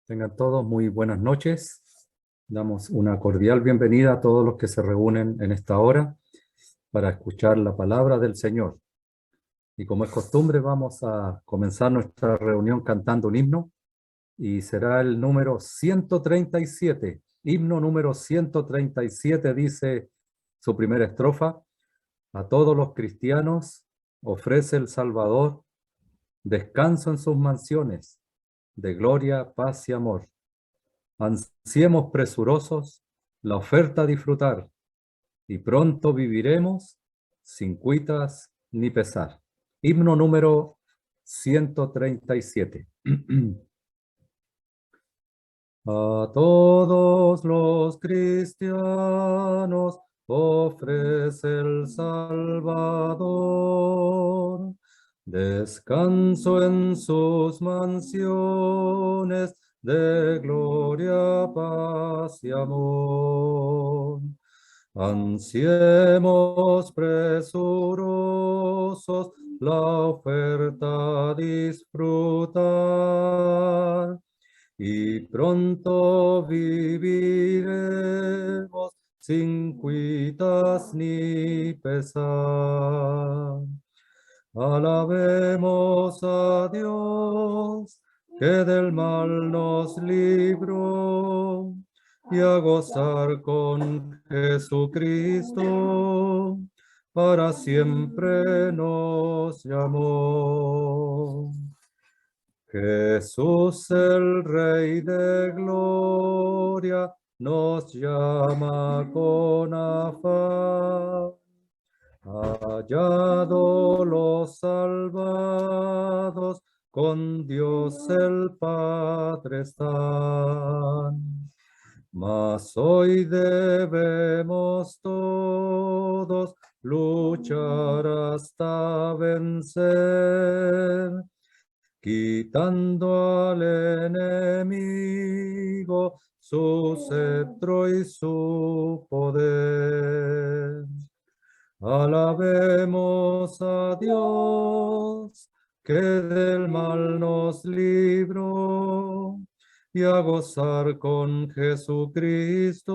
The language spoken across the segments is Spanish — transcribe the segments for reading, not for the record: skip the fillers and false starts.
Tengan todos muy buenas noches. Damos una cordial bienvenida a todos los que se reúnen en esta hora para escuchar la palabra del Señor. Y como es costumbre, vamos a comenzar nuestra reunión cantando un himno y será el número 137. Himno número 137 dice su primera estrofa: a todos los cristianos ofrece el Salvador descanso en sus mansiones, de gloria, paz y amor. Ansiemos presurosos la oferta a disfrutar, y pronto viviremos sin cuitas ni pesar. Himno número 137. A todos los cristianos ofrece el Salvador descanso en sus mansiones de gloria, paz y amor. Ansiemos presurosos la oferta a disfrutar, y pronto viviremos sin cuitas ni pesar. Alabemos a Dios, que del mal nos libró, y a gozar con Jesucristo, para siempre nos llamó. Jesús, el Rey de gloria, nos llama con afán. Hallado los salvados, con Dios el Padre están. Mas hoy debemos todos luchar hasta vencer, quitando al enemigo su cetro y su poder. Alabemos a Dios, que del mal nos libró, y a gozar con Jesucristo,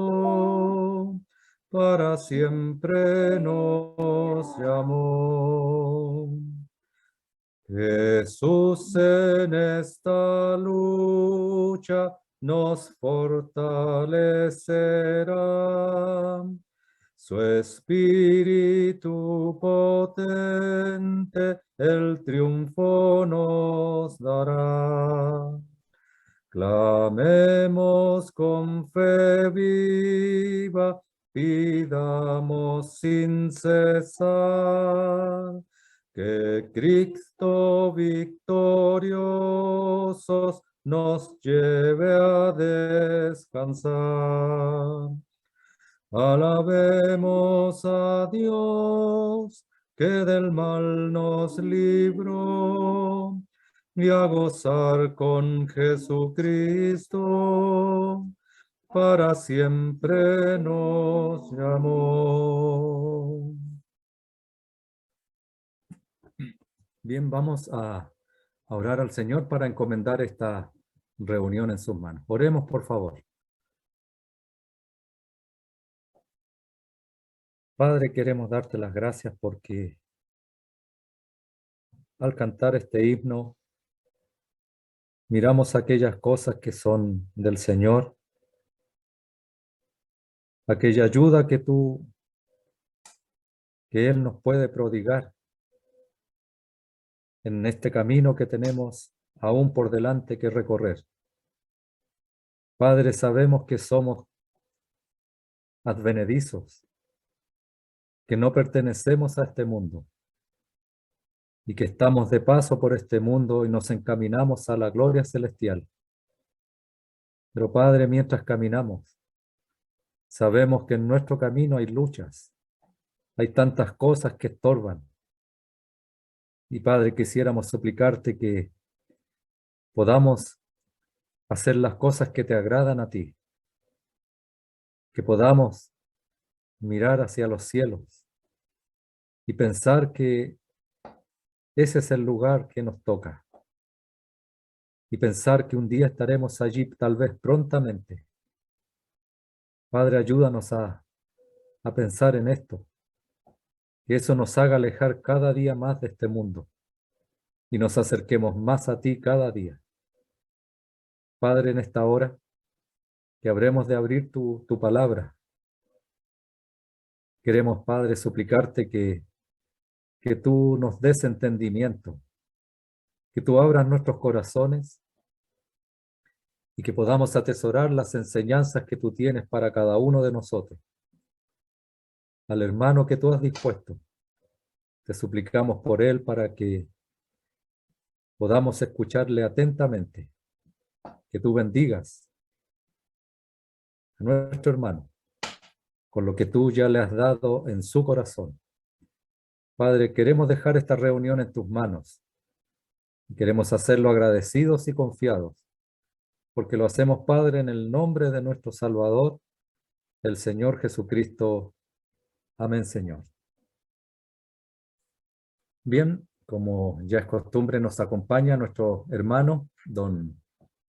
para siempre nos llamó. Jesús en esta lucha nos fortalecerá. Su espíritu potente el triunfo nos dará. Clamemos con fe viva, pidamos sin cesar, que Cristo victoriosos nos lleve a descansar. Alabemos a Dios, que del mal nos libró, y a gozar con Jesucristo, para siempre nos llamó. Bien, vamos a orar al Señor para encomendar esta reunión en sus manos. Oremos, por favor. Padre, queremos darte las gracias porque al cantar este himno miramos aquellas cosas que son del Señor, aquella ayuda que Él nos puede prodigar en este camino que tenemos aún por delante que recorrer. Padre, sabemos que somos advenedizos, que no pertenecemos a este mundo y que estamos de paso por este mundo y nos encaminamos a la gloria celestial. Pero Padre, mientras caminamos, sabemos que en nuestro camino hay luchas, hay tantas cosas que estorban. Y Padre, quisiéramos suplicarte que podamos hacer las cosas que te agradan a ti, que podamos mirar hacia los cielos, y pensar que ese es el lugar que nos toca y pensar que un día estaremos allí tal vez prontamente. Padre, ayúdanos a pensar en esto, que eso nos haga alejar cada día más de este mundo y nos acerquemos más a ti cada día. Padre, en esta hora que habremos de abrir tu palabra, queremos, Padre, suplicarte que tú nos des entendimiento, que tú abras nuestros corazones y que podamos atesorar las enseñanzas que tú tienes para cada uno de nosotros. Al hermano que tú has dispuesto, te suplicamos por él para que podamos escucharle atentamente, que tú bendigas a nuestro hermano con lo que tú ya le has dado en su corazón. Padre, queremos dejar esta reunión en tus manos. Queremos hacerlo agradecidos y confiados, porque lo hacemos, Padre, en el nombre de nuestro Salvador, el Señor Jesucristo. Amén, Señor. Bien, como ya es costumbre, nos acompaña nuestro hermano, don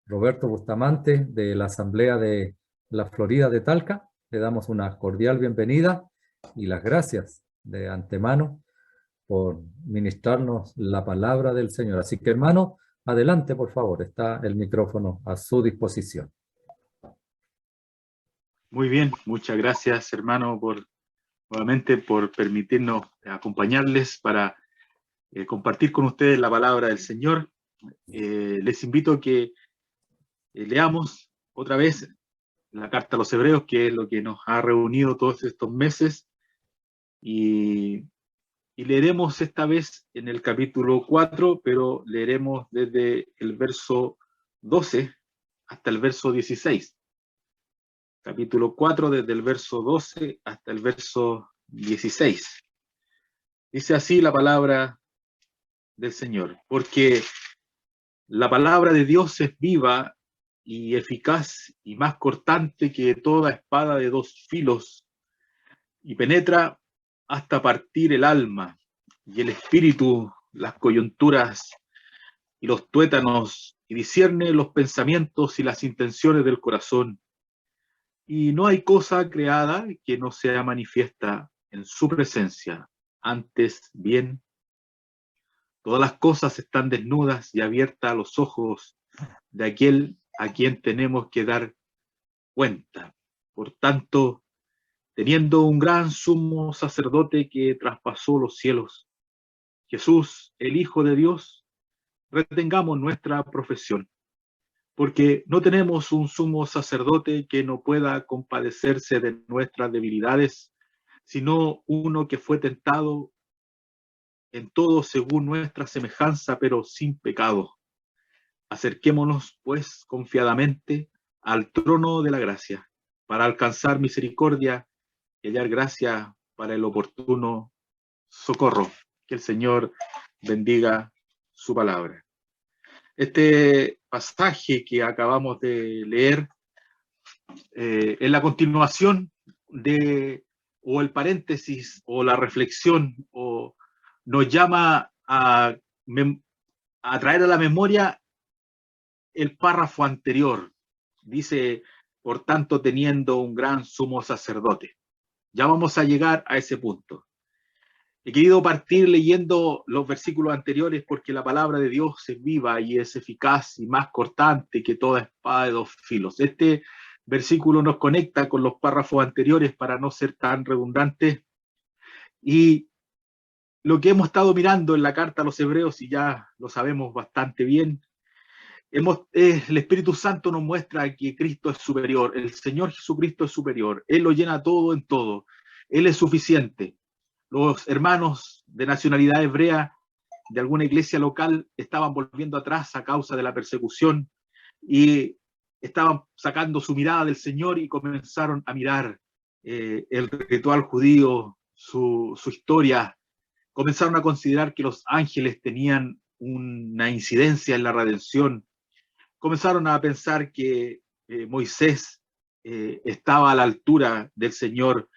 Roberto Bustamante, de la Asamblea de la Florida de Talca. Le damos una cordial bienvenida y las gracias de antemano por ministrarnos la palabra del Señor. Así que, hermano, adelante, por favor, está el micrófono a su disposición. Muy bien, muchas gracias, hermano, nuevamente por permitirnos acompañarles para compartir con ustedes la palabra del Señor. Les invito a que leamos otra vez la carta a los Hebreos, que es lo que nos ha reunido todos estos meses, y leeremos esta vez en el capítulo 4, pero leeremos desde el verso 12 hasta el verso 16. Capítulo 4, desde el verso 12 hasta el verso 16. Dice así la palabra del Señor: porque la palabra de Dios es viva y eficaz y más cortante que toda espada de dos filos, y penetra hasta partir el alma y el espíritu, las coyunturas y los tuétanos, y discierne los pensamientos y las intenciones del corazón. Y no hay cosa creada que no sea manifiesta en su presencia. Antes bien, todas las cosas están desnudas y abiertas a los ojos de aquel a quien tenemos que dar cuenta. Por tanto, teniendo un gran sumo sacerdote que traspasó los cielos, Jesús, el Hijo de Dios, retengamos nuestra profesión, porque no tenemos un sumo sacerdote que no pueda compadecerse de nuestras debilidades, sino uno que fue tentado en todo según nuestra semejanza, pero sin pecado. Acerquémonos, pues, confiadamente al trono de la gracia, para alcanzar misericordia y hallar gracia para el oportuno socorro. Que el Señor bendiga su palabra. Este pasaje que acabamos de leer es la continuación o el paréntesis, o la reflexión, o nos llama a traer a la memoria el párrafo anterior. Dice, por tanto, teniendo un gran sumo sacerdote. Ya vamos a llegar a ese punto. He querido partir leyendo los versículos anteriores porque la palabra de Dios es viva y es eficaz y más cortante que toda espada de dos filos. Este versículo nos conecta con los párrafos anteriores para no ser tan redundantes, y lo que hemos estado mirando en la carta a los Hebreos, y ya lo sabemos bastante bien, el Espíritu Santo nos muestra que Cristo es superior, el Señor Jesucristo es superior, Él lo llena todo en todo, Él es suficiente. Los hermanos de nacionalidad hebrea de alguna iglesia local estaban volviendo atrás a causa de la persecución y estaban sacando su mirada del Señor y comenzaron a mirar el ritual judío, su historia. Comenzaron a considerar que los ángeles tenían una incidencia en la redención. Comenzaron a pensar que Moisés estaba a la altura del Señor,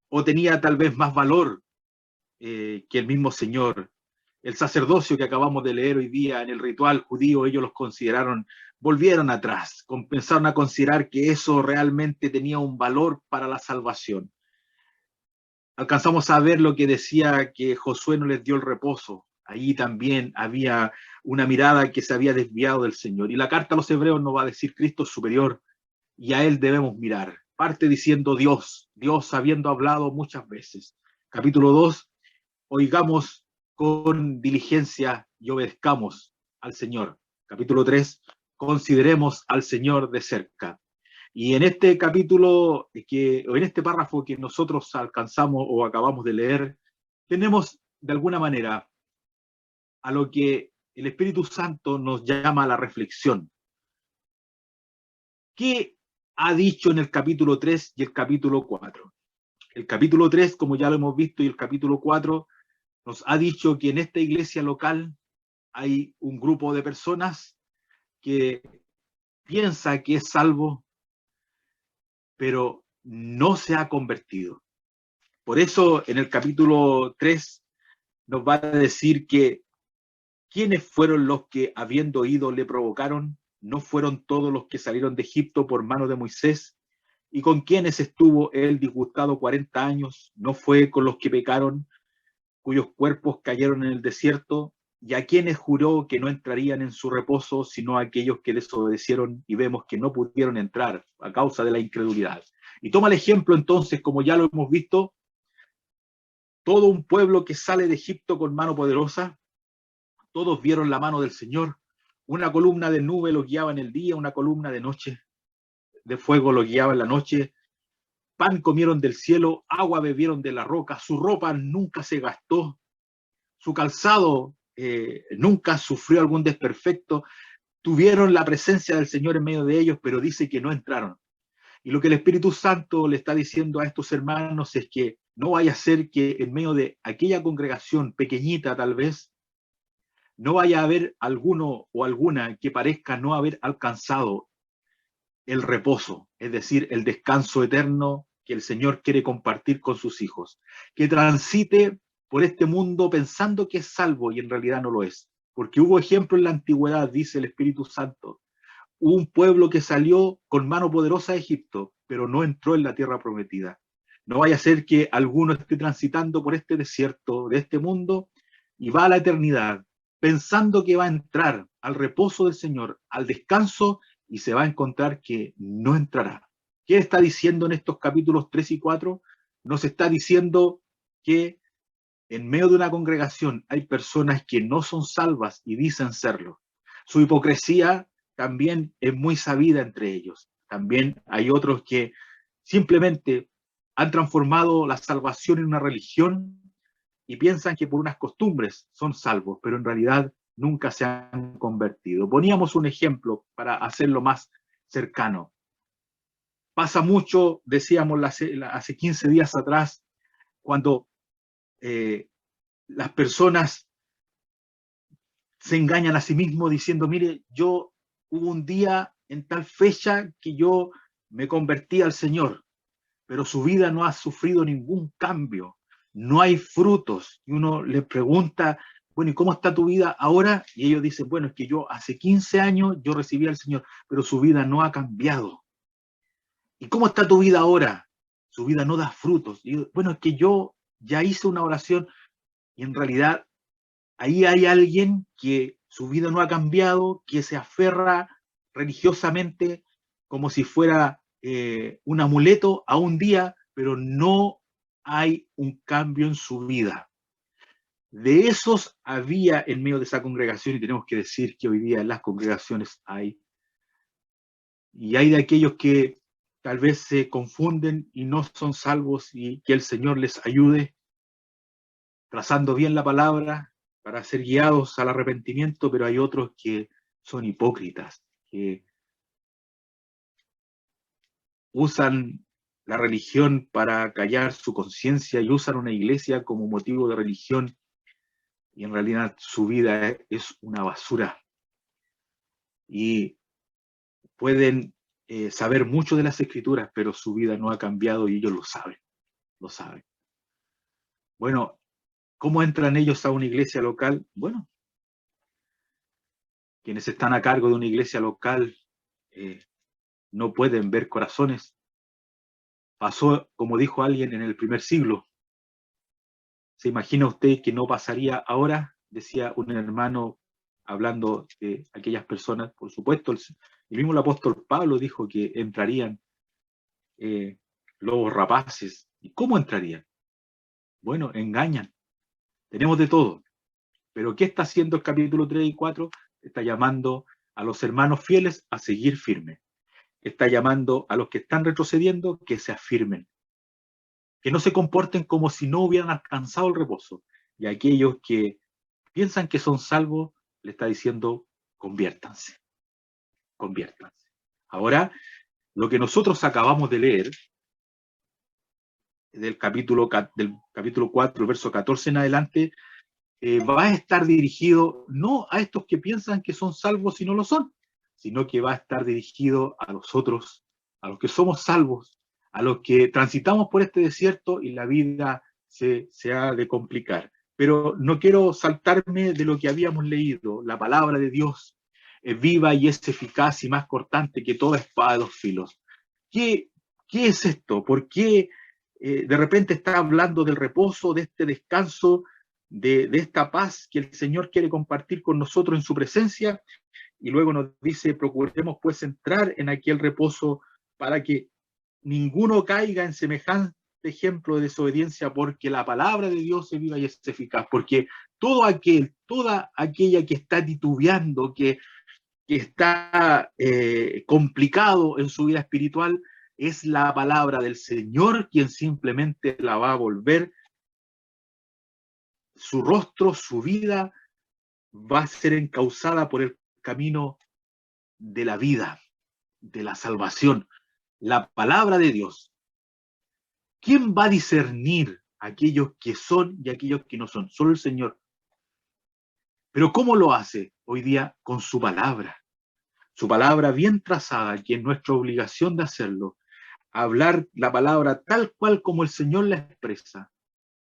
o tenía tal vez más valor que el mismo Señor. El sacerdocio que acabamos de leer hoy día en el ritual judío, ellos los consideraron, volvieron atrás, comenzaron a considerar que eso realmente tenía un valor para la salvación. Alcanzamos a ver lo que decía que Josué no les dio el reposo. Ahí también había una mirada que se había desviado del Señor. Y la carta a los hebreos nos va a decir Cristo es superior y a Él debemos mirar. Parte diciendo Dios, Dios habiendo hablado muchas veces. Capítulo 2, oigamos con diligencia y obedezcamos al Señor. Capítulo 3, consideremos al Señor de cerca. Y en este capítulo, o en este párrafo que nosotros alcanzamos o acabamos de leer, tenemos de alguna manera a lo que el Espíritu Santo nos llama a la reflexión. ¿Qué ha dicho en el capítulo 3 y el capítulo 4? El capítulo 3, como ya lo hemos visto, y el capítulo 4 nos ha dicho que en esta iglesia local hay un grupo de personas que piensa que es salvo, pero no se ha convertido. Por eso en el capítulo 3 nos va a decir que ¿quiénes fueron los que habiendo oído le provocaron? ¿No fueron todos los que salieron de Egipto por mano de Moisés? ¿Y con quienes estuvo él disgustado 40 años? ¿No fue con los que pecaron, cuyos cuerpos cayeron en el desierto? ¿Y a quienes juró que no entrarían en su reposo, sino a aquellos que desobedecieron y vemos que no pudieron entrar a causa de la incredulidad? Y toma el ejemplo entonces, como ya lo hemos visto, todo un pueblo que sale de Egipto con mano poderosa, todos vieron la mano del Señor, una columna de nube los guiaba en el día, una columna de noche de fuego los guiaba en la noche, pan comieron del cielo, agua bebieron de la roca, su ropa nunca se gastó, su calzado nunca sufrió algún desperfecto, tuvieron la presencia del Señor en medio de ellos, pero dice que no entraron. Y lo que el Espíritu Santo le está diciendo a estos hermanos es que no vaya a ser que en medio de aquella congregación pequeñita tal vez, no vaya a haber alguno o alguna que parezca no haber alcanzado el reposo, es decir, el descanso eterno que el Señor quiere compartir con sus hijos, que transite por este mundo pensando que es salvo y en realidad no lo es, porque hubo ejemplo en la antigüedad, dice el Espíritu Santo, hubo un pueblo que salió con mano poderosa de Egipto, pero no entró en la tierra prometida. No vaya a ser que alguno esté transitando por este desierto de este mundo y va a la eternidad pensando que va a entrar al reposo del Señor, al descanso, y se va a encontrar que no entrará. ¿Qué está diciendo en estos capítulos 3 y 4? Nos está diciendo que en medio de una congregación hay personas que no son salvas y dicen serlo. Su hipocresía también es muy sabida entre ellos. También hay otros que simplemente han transformado la salvación en una religión y piensan que por unas costumbres son salvos, pero en realidad nunca se han convertido. Poníamos un ejemplo para hacerlo más cercano. Pasa mucho, decíamos hace 15 días atrás, cuando las personas se engañan a sí mismos diciendo, mire, yo hubo un día en tal fecha que yo me convertí al Señor, pero su vida no ha sufrido ningún cambio, no hay frutos. Y uno les pregunta, bueno, ¿y cómo está tu vida ahora? Y ellos dicen, bueno, es que yo hace 15 años yo recibí al Señor, pero su vida no ha cambiado. ¿Y cómo está tu vida ahora? Su vida no da frutos. Y yo, bueno, es que yo ya hice una oración y en realidad ahí hay alguien que su vida no ha cambiado, que se aferra religiosamente como si fuera un amuleto a un día, pero no hay un cambio en su vida. De esos había en medio de esa congregación, y tenemos que decir que hoy día en las congregaciones hay. Y hay de aquellos que tal vez se confunden y no son salvos, y que el Señor les ayude trazando bien la palabra para ser guiados al arrepentimiento, pero hay otros que son hipócritas, que usan la religión para callar su conciencia y usan una iglesia como motivo de religión y en realidad su vida es una basura. Y pueden saber mucho de las escrituras, pero su vida no ha cambiado y ellos lo saben, lo saben. Bueno, ¿Cómo entran ellos a una iglesia local? Bueno, quienes están a cargo de una iglesia local no pueden ver corazones. Pasó, como dijo alguien, en el primer siglo. ¿Se imagina usted que no pasaría ahora? Decía un hermano hablando de aquellas personas. Por supuesto, el mismo el apóstol Pablo dijo que entrarían lobos rapaces. ¿Y cómo entrarían? Bueno, engañan. Tenemos de todo. Pero ¿qué está haciendo el capítulo 3 y 4? Está llamando a los hermanos fieles a seguir firmes. Está llamando a los que están retrocediendo que se afirmen, que no se comporten como si no hubieran alcanzado el reposo. Y aquellos que piensan que son salvos, le está diciendo, conviértanse, conviértanse. Ahora, lo que nosotros acabamos de leer, del capítulo 4, verso 14 en adelante, va a estar dirigido no a estos que piensan que son salvos y no lo son, sino que va a estar dirigido a los otros, a los que somos salvos, a los que transitamos por este desierto y la vida se ha de complicar. Pero no quiero saltarme de lo que habíamos leído. La palabra de Dios es viva y es eficaz y más cortante que toda espada de dos filos. ¿Qué es esto? ¿Por qué de repente está hablando del reposo, de este descanso, de esta paz que el Señor quiere compartir con nosotros en su presencia? Y luego nos dice, procuremos pues entrar en aquel reposo para que ninguno caiga en semejante ejemplo de desobediencia, porque la palabra de Dios es viva y es eficaz, porque toda aquella que está titubeando, que está complicado en su vida espiritual, es la palabra del Señor quien simplemente la va a volver. Su rostro, su vida va a ser encauzada por el camino de la vida, de la salvación, la palabra de Dios. ¿Quién va a discernir aquellos que son y aquellos que no son? Solo el Señor. Pero ¿cómo lo hace hoy día? Con su palabra. Su palabra bien trazada, que es nuestra obligación de hacerlo. Hablar la palabra tal cual como el Señor la expresa,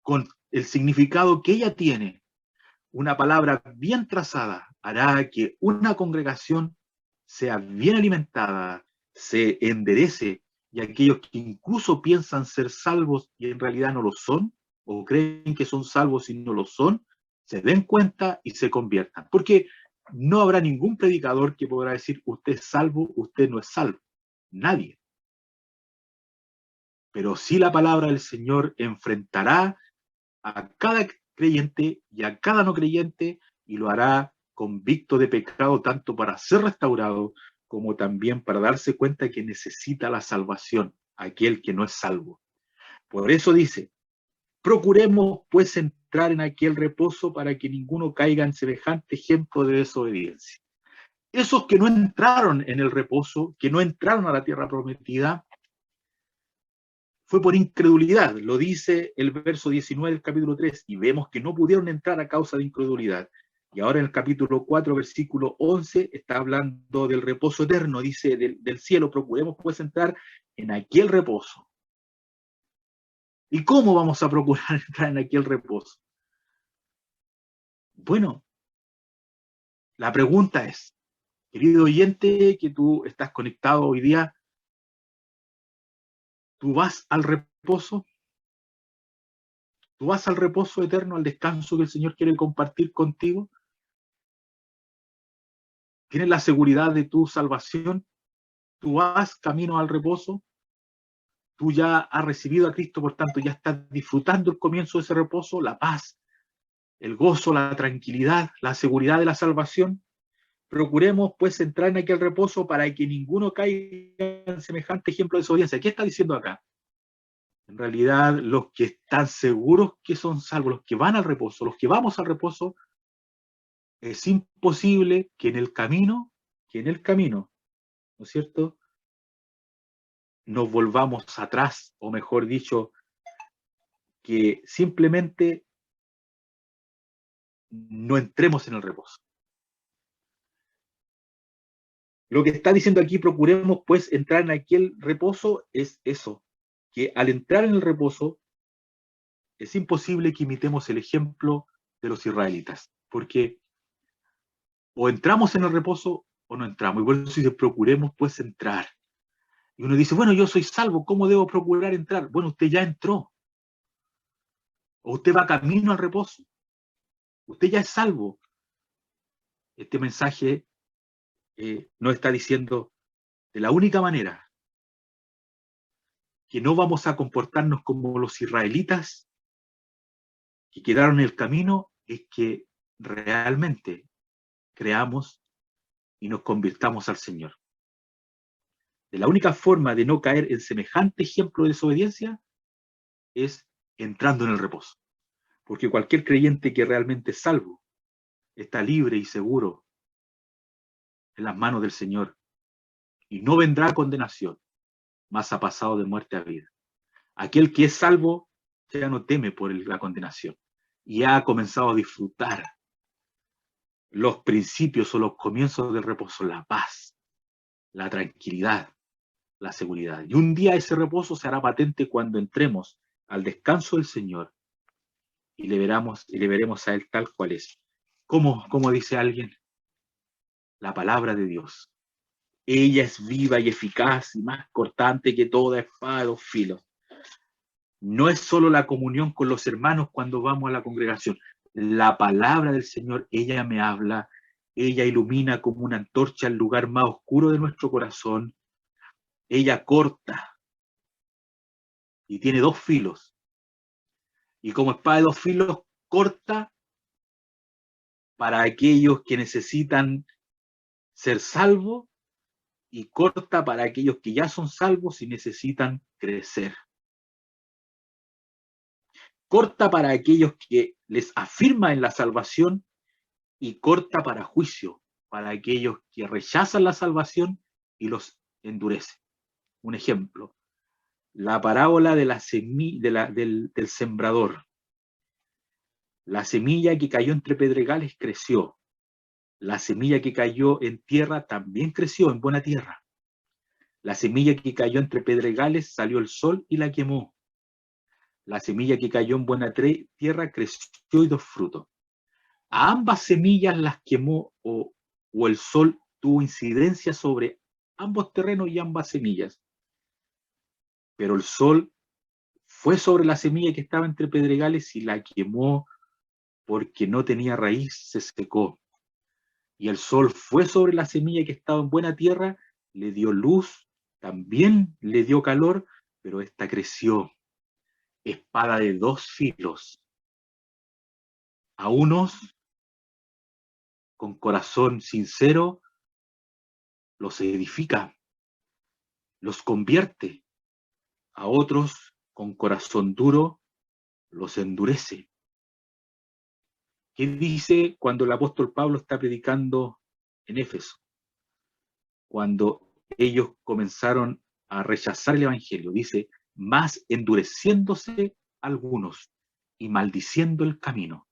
con el significado que ella tiene. Una palabra bien trazada hará que una congregación sea bien alimentada, se enderece, y aquellos que incluso piensan ser salvos y en realidad no lo son, o creen que son salvos y no lo son, se den cuenta y se conviertan. Porque no habrá ningún predicador que podrá decir, usted es salvo, usted no es salvo. Nadie. Pero sí la palabra del Señor enfrentará a cada creyente y a cada no creyente y lo hará convicto de pecado tanto para ser restaurado como también para darse cuenta que necesita la salvación, aquel que no es salvo. Por eso dice, procuremos pues entrar en aquel reposo para que ninguno caiga en semejante ejemplo de desobediencia. Esos que no entraron en el reposo, que no entraron a la tierra prometida, fue por incredulidad, lo dice el verso 19 del capítulo 3, y vemos que no pudieron entrar a causa de incredulidad. Y ahora en el capítulo 4, versículo 11, está hablando del reposo eterno, dice del cielo, procuremos pues entrar en aquel reposo. ¿Y cómo vamos a procurar entrar en aquel reposo? Bueno, la pregunta es, querido oyente, que tú estás conectado hoy día, ¿tú vas al reposo? ¿Tú vas al reposo eterno, al descanso que el Señor quiere compartir contigo? ¿Tienes la seguridad de tu salvación? ¿Tú vas camino al reposo? ¿Tú ya has recibido a Cristo, por tanto ya estás disfrutando el comienzo de ese reposo, la paz, el gozo, la tranquilidad, la seguridad de la salvación? Procuremos pues entrar en aquel reposo para que ninguno caiga en semejante ejemplo de desobediencia. ¿Qué está diciendo acá? En realidad, los que están seguros que son salvos, los que van al reposo, los que vamos al reposo, es imposible que en el camino, ¿no es cierto?, nos volvamos atrás, o mejor dicho, que simplemente no entremos en el reposo. Lo que está diciendo aquí, procuremos pues entrar en aquel reposo, es eso, que al entrar en el reposo, es imposible que imitemos el ejemplo de los israelitas, porque o entramos en el reposo o no entramos. Y por eso dice, procuremos pues entrar. Y uno dice, bueno, yo soy salvo, ¿cómo debo procurar entrar? Bueno, usted ya entró. O usted va camino al reposo. Usted ya es salvo. Este mensaje nos está diciendo de la única manera que no vamos a comportarnos como los israelitas que quedaron en el camino es que realmente creamos y nos convirtamos al Señor. De la única forma de no caer en semejante ejemplo de desobediencia es entrando en el reposo. Porque cualquier creyente que realmente es salvo está libre y seguro en las manos del Señor y no vendrá condenación, mas ha pasado de muerte a vida. Aquel que es salvo ya no teme por la condenación y ha comenzado a disfrutar los principios o los comienzos del reposo, la paz, la tranquilidad, la seguridad. Y un día ese reposo se hará patente cuando entremos al descanso del Señor y le veremos a Él tal cual es. Como dice alguien, la palabra de Dios. Ella es viva y eficaz y más cortante que toda espada de dos filos. No es solo la comunión con los hermanos cuando vamos a la congregación. La palabra del Señor, ella me habla, ella ilumina como una antorcha el lugar más oscuro de nuestro corazón. Ella corta y tiene dos filos. Y como espada de dos filos, corta para aquellos que necesitan ser salvos y corta para aquellos que ya son salvos y necesitan crecer. Corta para aquellos que les afirma en la salvación y corta para juicio, para aquellos que rechazan la salvación y los endurece. Un ejemplo, la parábola de del sembrador. La semilla que cayó entre pedregales creció. La semilla que cayó en tierra también creció en buena tierra. La semilla que cayó entre pedregales salió el sol y la quemó. La semilla que cayó en buena tierra creció y dio fruto. A ambas semillas las quemó o el sol tuvo incidencia sobre ambos terrenos y ambas semillas. Pero el sol fue sobre la semilla que estaba entre pedregales y la quemó porque no tenía raíz, se secó. Y el sol fue sobre la semilla que estaba en buena tierra, le dio luz, también le dio calor, pero esta creció. Espada de dos filos. A unos con corazón sincero los edifica, los convierte. A otros con corazón duro los endurece. ¿Qué dice cuando el apóstol Pablo está predicando en Éfeso? Cuando ellos comenzaron a rechazar el evangelio, dice, más endureciéndose algunos y maldiciendo el camino.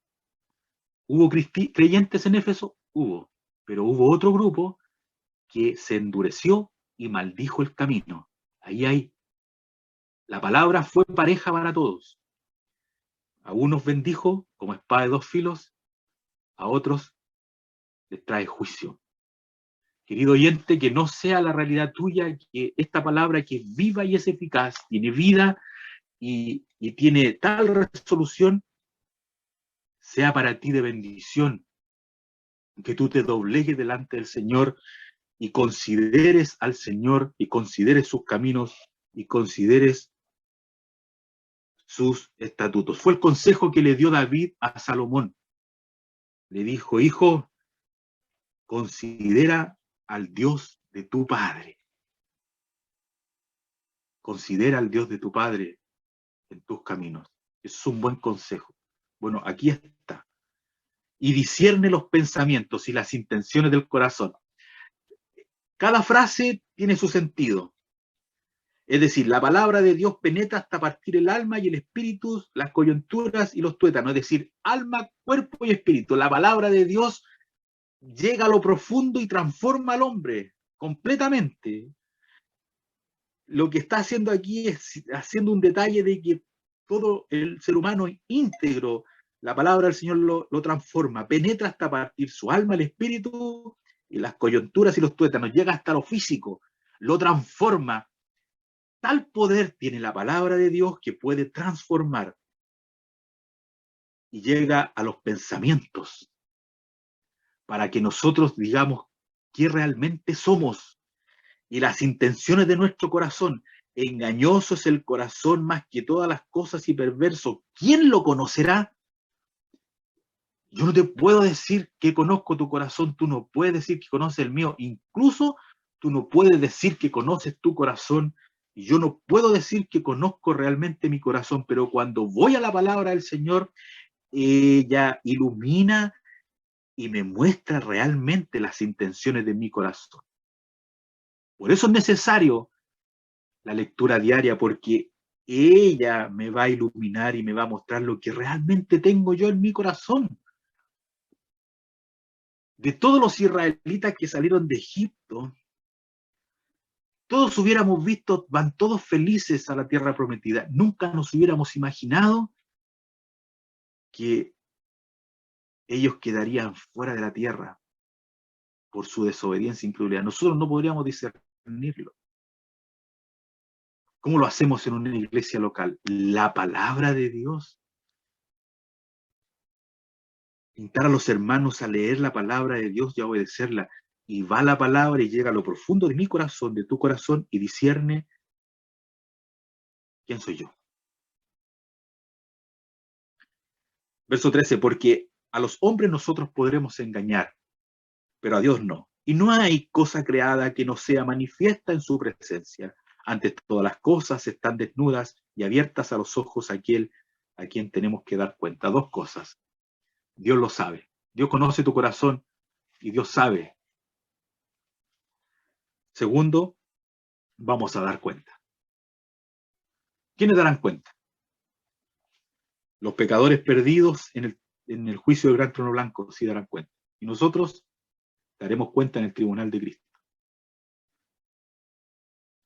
¿Hubo creyentes en Éfeso? Hubo, pero hubo otro grupo que se endureció y maldijo el camino. Ahí hay, la palabra fue pareja para todos. A unos bendijo como espada de dos filos, a otros les trae juicio. Querido oyente, que no sea la realidad tuya, que esta palabra que es viva y es eficaz, tiene vida y tiene tal resolución, sea para ti de bendición, que tú te doblegues delante del Señor y consideres al Señor y consideres sus caminos y consideres sus estatutos. Fue el consejo que le dio David a Salomón. Le dijo, hijo, considera al Dios de tu padre. Considera al Dios de tu padre en tus caminos. Es un buen consejo. Bueno, aquí está. Y discierne los pensamientos y las intenciones del corazón. Cada frase tiene su sentido. Es decir, la palabra de Dios penetra hasta partir el alma y el espíritu, las coyunturas y los tuétanos. Es decir, alma, cuerpo y espíritu. La palabra de Dios llega a lo profundo y transforma al hombre completamente. Lo que está haciendo aquí es haciendo un detalle de que todo el ser humano íntegro. La palabra del Señor lo transforma, penetra hasta partir su alma, el espíritu y las coyunturas y los tuétanos, llega hasta lo físico, lo transforma. Tal poder tiene la palabra de Dios que puede transformar y llega a los pensamientos para que nosotros digamos qué realmente somos y las intenciones de nuestro corazón. Engañoso es el corazón más que todas las cosas y perverso. ¿Quién lo conocerá? Yo no te puedo decir que conozco tu corazón, tú no puedes decir que conoces el mío, incluso tú no puedes decir que conoces tu corazón, y yo no puedo decir que conozco realmente mi corazón, pero cuando voy a la palabra del Señor, ella ilumina y me muestra realmente las intenciones de mi corazón. Por eso es necesario la lectura diaria, porque ella me va a iluminar y me va a mostrar lo que realmente tengo yo en mi corazón. De todos los israelitas que salieron de Egipto, todos hubiéramos visto, van todos felices a la tierra prometida. Nunca nos hubiéramos imaginado que ellos quedarían fuera de la tierra por su desobediencia e incredulidad. Nosotros no podríamos discernirlo. ¿Cómo lo hacemos en una iglesia local? La palabra de Dios. Invitar a los hermanos a leer la palabra de Dios y a obedecerla. Y va la palabra y llega a lo profundo de mi corazón, de tu corazón, y discierne quién soy yo. Verso 13, porque a los hombres nosotros podremos engañar, pero a Dios no. Y no hay cosa creada que no sea manifiesta en su presencia. Antes todas las cosas están desnudas y abiertas a los ojos aquel a quien tenemos que dar cuenta. Dos cosas. Dios lo sabe. Dios conoce tu corazón y Dios sabe. Segundo, vamos a dar cuenta. ¿Quiénes darán cuenta? Los pecadores perdidos en el juicio del gran trono blanco sí darán cuenta. Y nosotros daremos cuenta en el tribunal de Cristo.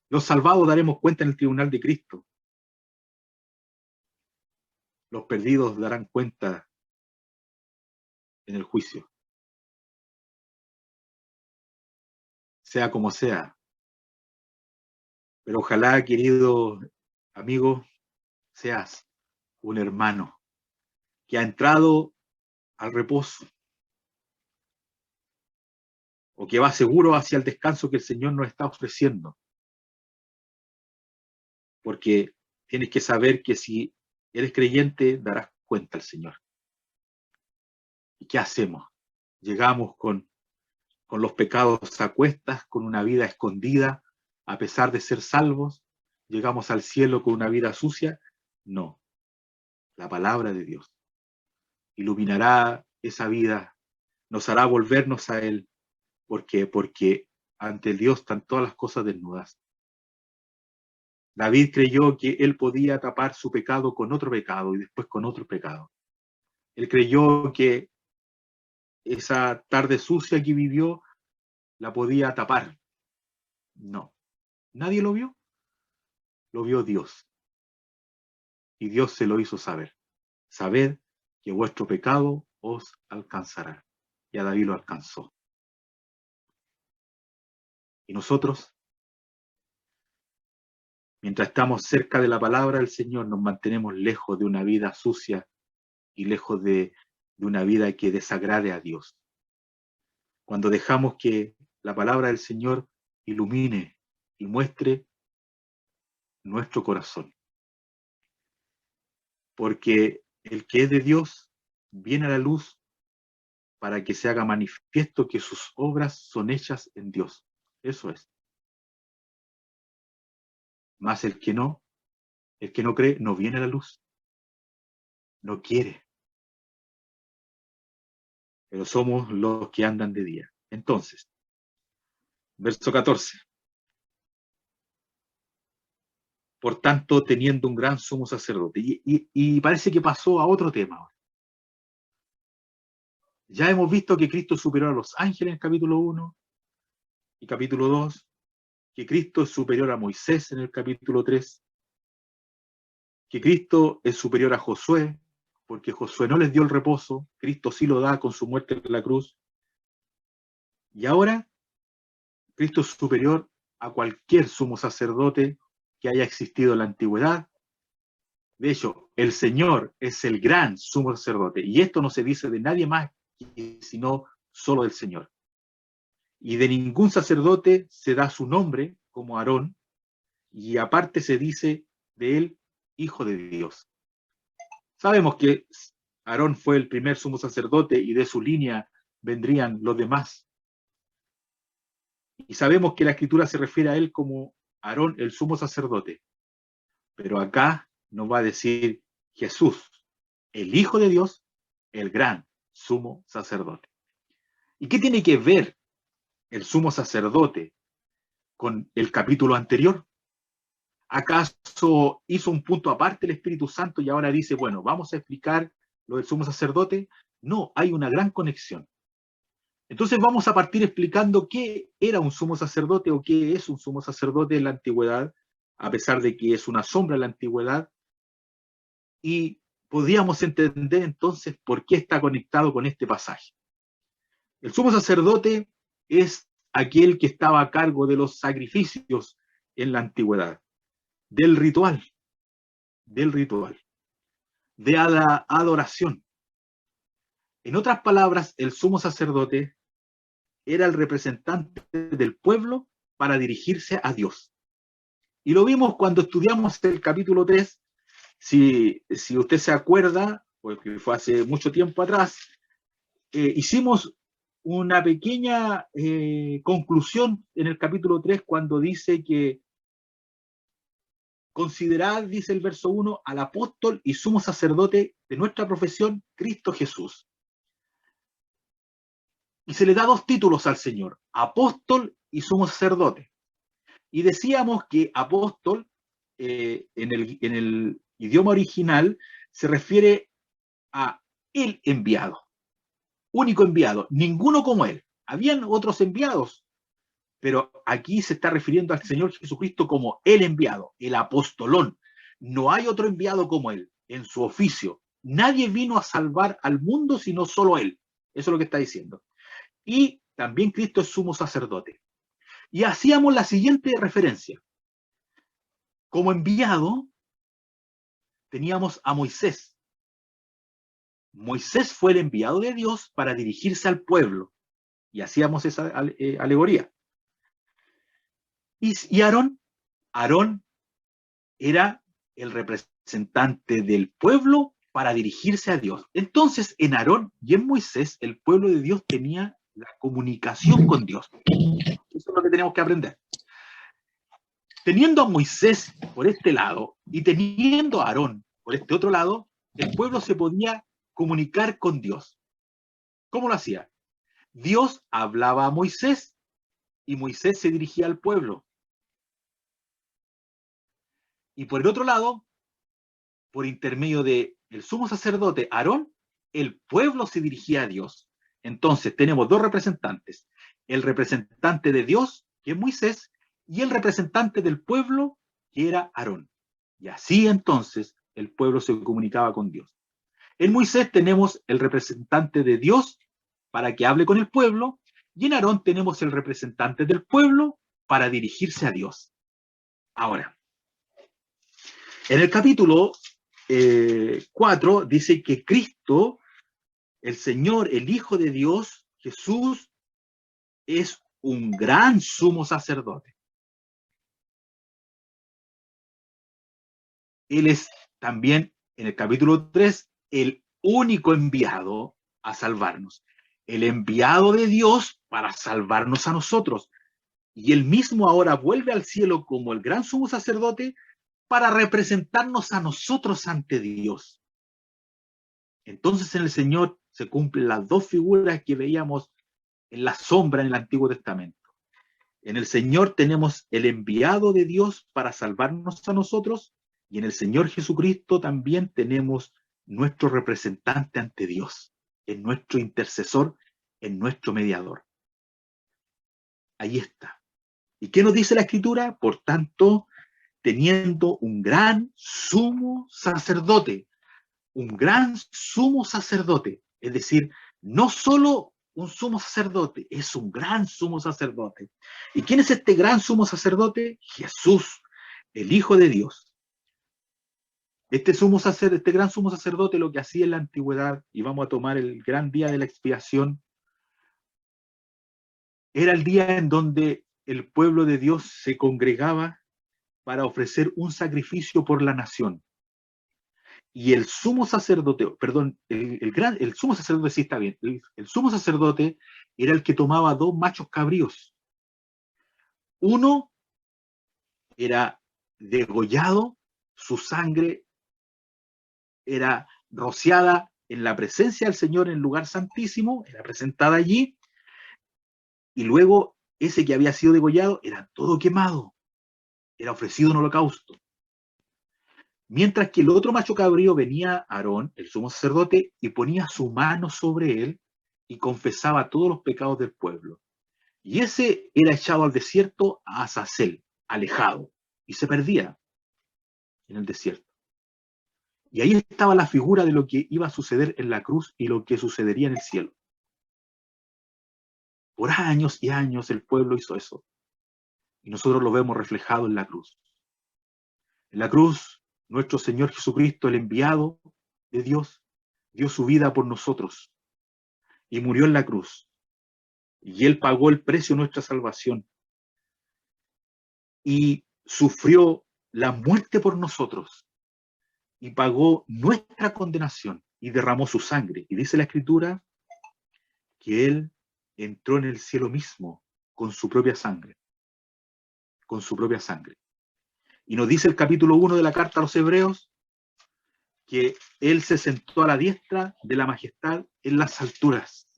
Los salvados daremos cuenta en el tribunal de Cristo. Los perdidos darán cuenta en el juicio. Sea como sea. Pero ojalá, querido amigo, seas un hermano que ha entrado al reposo o que va seguro hacia el descanso que el Señor nos está ofreciendo. Porque tienes que saber que si eres creyente, darás cuenta al Señor. ¿Y qué hacemos? Llegamos con los pecados a cuestas, con una vida escondida, a pesar de ser salvos. Llegamos al cielo con una vida sucia. No, la palabra de Dios iluminará esa vida, nos hará volvernos a Él. ¿Por qué? Porque ante Dios están todas las cosas desnudas. David creyó que él podía tapar su pecado con otro pecado y después con otro pecado. Él creyó que esa tarde sucia que vivió la podía tapar. No, nadie lo vio Dios. Y Dios se lo hizo saber. Sabed que vuestro pecado os alcanzará. Y a David lo alcanzó. Y nosotros, mientras estamos cerca de la palabra del Señor, nos mantenemos lejos de una vida sucia y lejos de una vida que desagrade a Dios. Cuando dejamos que la palabra del Señor ilumine y muestre nuestro corazón. Porque el que es de Dios viene a la luz para que se haga manifiesto que sus obras son hechas en Dios. Eso es. Más el que no cree, no viene a la luz. No quiere. Pero somos los que andan de día. Entonces, verso 14. Por tanto, teniendo un gran sumo sacerdote. Y parece que pasó a otro tema ahora. Ya hemos visto que Cristo es superior a los ángeles en capítulo 1 y capítulo 2, que Cristo es superior a Moisés en el capítulo 3, que Cristo es superior a Josué, porque Josué no les dio el reposo, Cristo sí lo da con su muerte en la cruz. Y ahora Cristo es superior a cualquier sumo sacerdote que haya existido en la antigüedad. De hecho, el Señor es el gran sumo sacerdote, y esto no se dice de nadie más sino solo del Señor. Y de ningún sacerdote se da su nombre como Aarón, y aparte se dice de él hijo de Dios. Sabemos que Aarón fue el primer sumo sacerdote y de su línea vendrían los demás. Y sabemos que la Escritura se refiere a él como Aarón, el sumo sacerdote. Pero acá nos va a decir Jesús, el Hijo de Dios, el gran sumo sacerdote. ¿Y qué tiene que ver el sumo sacerdote con el capítulo anterior? ¿Acaso hizo un punto aparte el Espíritu Santo y ahora dice, bueno, vamos a explicar lo del sumo sacerdote? No, hay una gran conexión. Entonces vamos a partir explicando qué era un sumo sacerdote o qué es un sumo sacerdote en la antigüedad, a pesar de que es una sombra en la antigüedad, y podríamos entender entonces por qué está conectado con este pasaje. El sumo sacerdote es aquel que estaba a cargo de los sacrificios en la antigüedad, del ritual, de la adoración. En otras palabras, el sumo sacerdote era el representante del pueblo para dirigirse a Dios. Y lo vimos cuando estudiamos el capítulo 3, si usted se acuerda, porque fue hace mucho tiempo atrás, hicimos una pequeña conclusión en el capítulo 3 cuando dice que considerad, dice el verso 1, al apóstol y sumo sacerdote de nuestra profesión, Cristo Jesús. Y se le da dos títulos al Señor, apóstol y sumo sacerdote. Y decíamos que apóstol, en el idioma original, se refiere a el enviado, único enviado, ninguno como él. Habían otros enviados, pero aquí se está refiriendo al Señor Jesucristo como el enviado, el apostolón. No hay otro enviado como él en su oficio. Nadie vino a salvar al mundo sino solo él. Eso es lo que está diciendo. Y también Cristo es sumo sacerdote. Y hacíamos la siguiente referencia. Como enviado teníamos a Moisés. Moisés fue el enviado de Dios para dirigirse al pueblo. Y hacíamos esa alegoría. Y Aarón era el representante del pueblo para dirigirse a Dios. Entonces, en Aarón y en Moisés, el pueblo de Dios tenía la comunicación con Dios. Eso es lo que tenemos que aprender. Teniendo a Moisés por este lado y teniendo a Aarón por este otro lado, el pueblo se podía comunicar con Dios. ¿Cómo lo hacía? Dios hablaba a Moisés y Moisés se dirigía al pueblo. Y por el otro lado, por intermedio del sumo sacerdote Aarón, el pueblo se dirigía a Dios. Entonces tenemos dos representantes, el representante de Dios, que es Moisés, y el representante del pueblo, que era Aarón. Y así entonces el pueblo se comunicaba con Dios. En Moisés tenemos el representante de Dios para que hable con el pueblo, y en Aarón tenemos el representante del pueblo para dirigirse a Dios. Ahora, en el capítulo 4 dice que Cristo, el Señor, el Hijo de Dios, Jesús, es un gran sumo sacerdote. Él es también, en el capítulo 3, el único enviado a salvarnos. El enviado de Dios para salvarnos a nosotros. Y él mismo ahora vuelve al cielo como el gran sumo sacerdote para representarnos a nosotros ante Dios. Entonces en el Señor se cumplen las dos figuras que veíamos en la sombra en el Antiguo Testamento. En el Señor tenemos el enviado de Dios para salvarnos a nosotros, y en el Señor Jesucristo también tenemos nuestro representante ante Dios, en nuestro intercesor, en nuestro mediador. Ahí está. ¿Y qué nos dice la Escritura? Por tanto, teniendo un gran sumo sacerdote. Un gran sumo sacerdote. Es decir, no solo un sumo sacerdote, es un gran sumo sacerdote. ¿Y quién es este gran sumo sacerdote? Jesús, el Hijo de Dios. Este gran sumo sacerdote lo que hacía en la antigüedad, y vamos a tomar el gran día de la expiación, era el día en donde el pueblo de Dios se congregaba para ofrecer un sacrificio por la nación. Y el sumo sacerdote, perdón, el sumo sacerdote sí está bien, el sumo sacerdote era el que tomaba dos machos cabríos. Uno era degollado, su sangre era rociada en la presencia del Señor en el lugar santísimo, era presentada allí, y luego ese que había sido degollado era todo quemado, era ofrecido en holocausto. Mientras que el otro macho cabrío venía Aarón, el sumo sacerdote, y ponía su mano sobre él y confesaba todos los pecados del pueblo. Y ese era echado al desierto a Azazel, alejado, y se perdía en el desierto. Y ahí estaba la figura de lo que iba a suceder en la cruz y lo que sucedería en el cielo. Por años y años el pueblo hizo eso. Y nosotros lo vemos reflejado en la cruz. En la cruz, nuestro Señor Jesucristo, el enviado de Dios, dio su vida por nosotros y murió en la cruz. Y Él pagó el precio de nuestra salvación. Y sufrió la muerte por nosotros. Y pagó nuestra condenación. Y derramó su sangre. Y dice la Escritura que Él entró en el cielo mismo con su propia sangre. Con su propia sangre. Y nos dice el capítulo 1 de la carta a los Hebreos que Él se sentó a la diestra de la majestad en las alturas.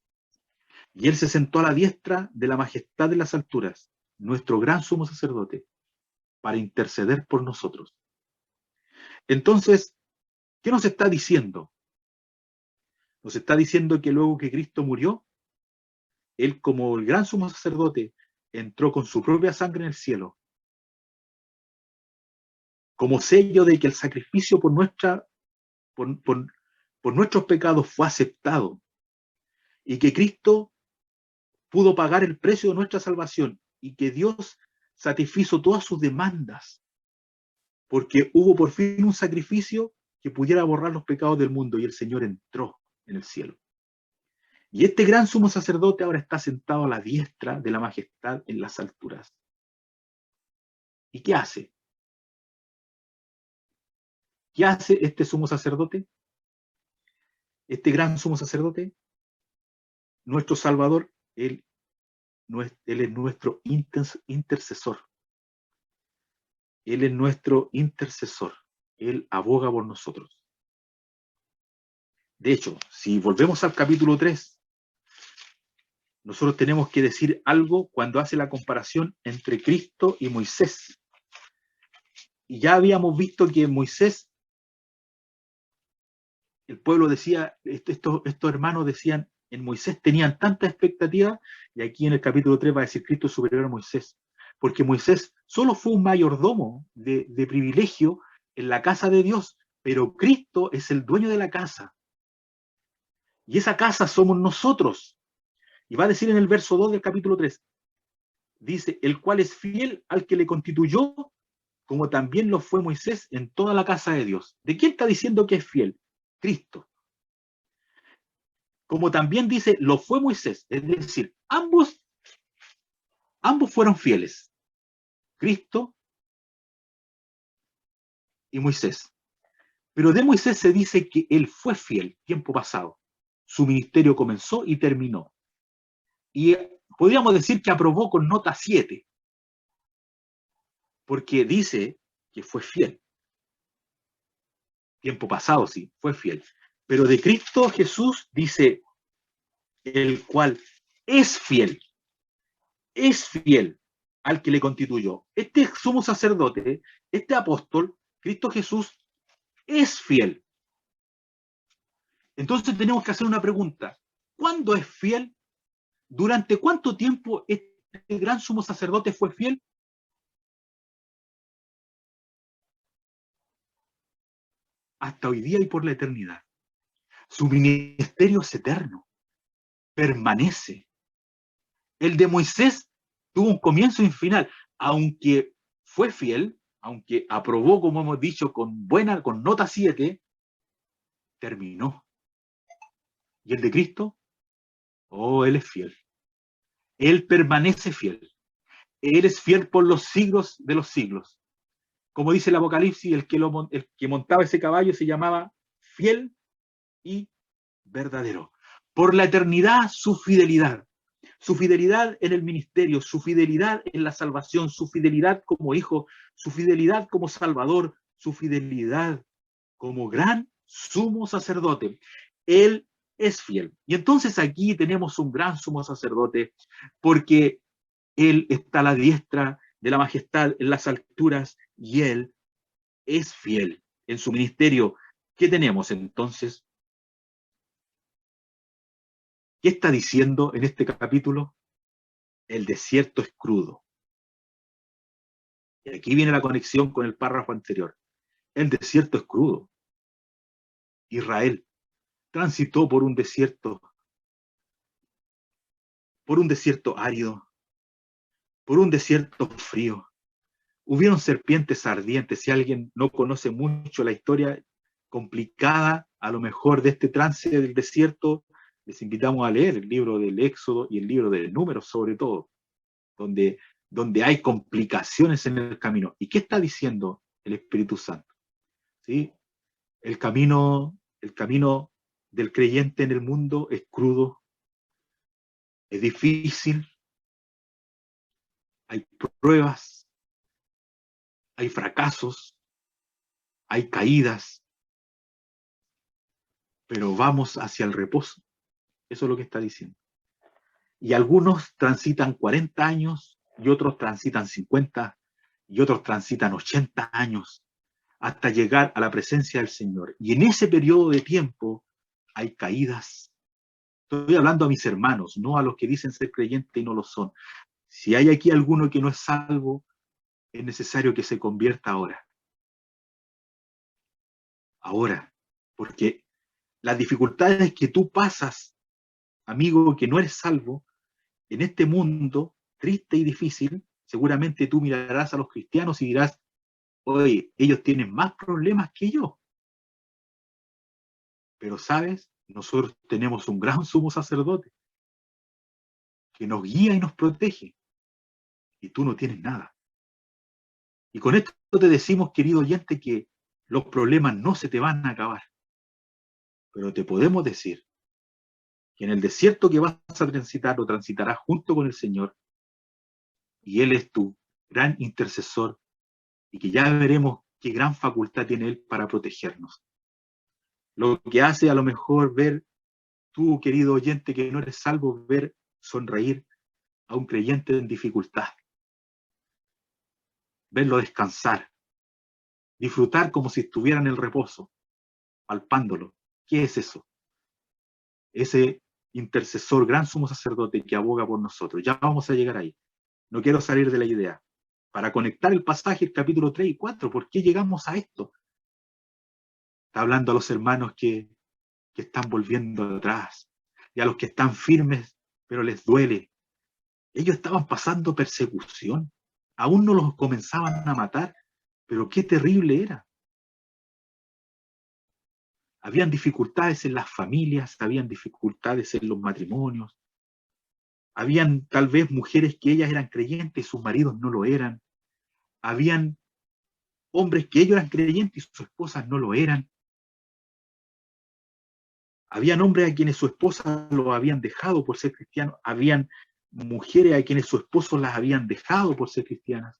Y Él se sentó a la diestra de la majestad en las alturas, nuestro gran sumo sacerdote, para interceder por nosotros. Entonces, ¿qué nos está diciendo? Nos está diciendo que luego que Cristo murió, Él como el gran sumo sacerdote entró con su propia sangre en el cielo, como sello de que el sacrificio por nuestros pecados fue aceptado y que Cristo pudo pagar el precio de nuestra salvación y que Dios satisfizo todas sus demandas, porque hubo por fin un sacrificio que pudiera borrar los pecados del mundo y el Señor entró en el cielo. Y este gran sumo sacerdote ahora está sentado a la diestra de la majestad en las alturas. ¿Y qué hace? ¿Qué hace este sumo sacerdote? Este gran sumo sacerdote, nuestro Salvador, Él es nuestro intercesor. Él es nuestro intercesor. Él aboga por nosotros. De hecho, si volvemos al capítulo 3, nosotros tenemos que decir algo cuando hace la comparación entre Cristo y Moisés. Y ya habíamos visto que Moisés, el pueblo decía, estos hermanos decían, en Moisés tenían tanta expectativa, y aquí en el capítulo 3 va a decir Cristo es superior a Moisés, porque Moisés solo fue un mayordomo de privilegio en la casa de Dios, pero Cristo es el dueño de la casa. Y esa casa somos nosotros. Y va a decir en el verso 2 del capítulo 3, dice, el cual es fiel al que le constituyó, como también lo fue Moisés en toda la casa de Dios. ¿De quién está diciendo que es fiel? Cristo. Como también dice, lo fue Moisés. Es decir, ambos fueron fieles. Cristo y Moisés. Pero de Moisés se dice que él fue fiel tiempo pasado. Su ministerio comenzó y terminó. Y podríamos decir que aprobó con nota 7. Porque dice que fue fiel. Tiempo pasado, sí, fue fiel. Pero de Cristo Jesús dice, el cual es fiel al que le constituyó. Este sumo sacerdote, este apóstol, Cristo Jesús, es fiel. Entonces tenemos que hacer una pregunta. ¿Cuándo es fiel? ¿Durante cuánto tiempo este gran sumo sacerdote fue fiel? hasta hoy día y por la eternidad. Su ministerio es eterno, permanece. El de Moisés tuvo un comienzo y un final, aunque fue fiel, aunque aprobó, como hemos dicho, con nota 7, terminó. ¿Y el de Cristo? Oh, Él es fiel. Él permanece fiel. Él es fiel por los siglos de los siglos. Como dice el Apocalipsis, el que montaba ese caballo se llamaba fiel y verdadero. Por la eternidad, su fidelidad. Su fidelidad en el ministerio, su fidelidad en la salvación, su fidelidad como hijo, su fidelidad como salvador, su fidelidad como gran sumo sacerdote. Él es fiel. Y entonces aquí tenemos un gran sumo sacerdote porque Él está a la diestra de la majestad en las alturas y Él es fiel en su ministerio. ¿Qué tenemos entonces? ¿Qué está diciendo en este capítulo? El desierto es crudo. Y aquí viene la conexión con el párrafo anterior. El desierto es crudo. Israel transitó por un desierto árido, por un desierto frío. Hubieron serpientes ardientes. Si alguien no conoce mucho la historia complicada, a lo mejor de este trance del desierto, les invitamos a leer el libro del Éxodo y el libro de Números, sobre todo, donde hay complicaciones en el camino. ¿Y qué está diciendo el Espíritu Santo? ¿Sí? El camino del creyente en el mundo es crudo, es difícil, hay pruebas, hay fracasos, hay caídas, pero vamos hacia el reposo. Eso es lo que está diciendo. Y algunos transitan 40 años, y otros transitan 50, y otros transitan 80 años, hasta llegar a la presencia del Señor. Y en ese periodo de tiempo hay caídas. Estoy hablando a mis hermanos, no a los que dicen ser creyentes y no lo son. Si hay aquí alguno que no es salvo, es necesario que se convierta ahora. Ahora, porque las dificultades que tú pasas, amigo, que no eres salvo, en este mundo triste y difícil, seguramente tú mirarás a los cristianos y dirás, oye, ellos tienen más problemas que yo. Pero sabes, nosotros tenemos un gran sumo sacerdote que nos guía y nos protege. Y tú no tienes nada. Y con esto te decimos, querido oyente, que los problemas no se te van a acabar. Pero te podemos decir que en el desierto que vas a transitar, lo transitarás junto con el Señor. Y Él es tu gran intercesor. Y que ya veremos qué gran facultad tiene Él para protegernos. Lo que hace a lo mejor ver, tú, querido oyente, que no eres salvo, ver sonreír a un creyente en dificultad. Verlo descansar. Disfrutar como si estuviera en el reposo, palpándolo. ¿Qué es eso? Ese intercesor, gran sumo sacerdote que aboga por nosotros. Ya vamos a llegar ahí. No quiero salir de la idea. Para conectar el pasaje, el capítulo 3 y 4, ¿por qué llegamos a esto? Está hablando a los hermanos que están volviendo atrás y a los que están firmes, pero les duele. Ellos estaban pasando persecución. Aún no los comenzaban a matar, pero qué terrible era. Habían dificultades en las familias, habían dificultades en los matrimonios, habían tal vez mujeres que ellas eran creyentes y sus maridos no lo eran, habían hombres que ellos eran creyentes y sus esposas no lo eran, habían hombres a quienes su esposa lo habían dejado por ser cristianos, habían mujeres a quienes su esposo las habían dejado por ser cristianas.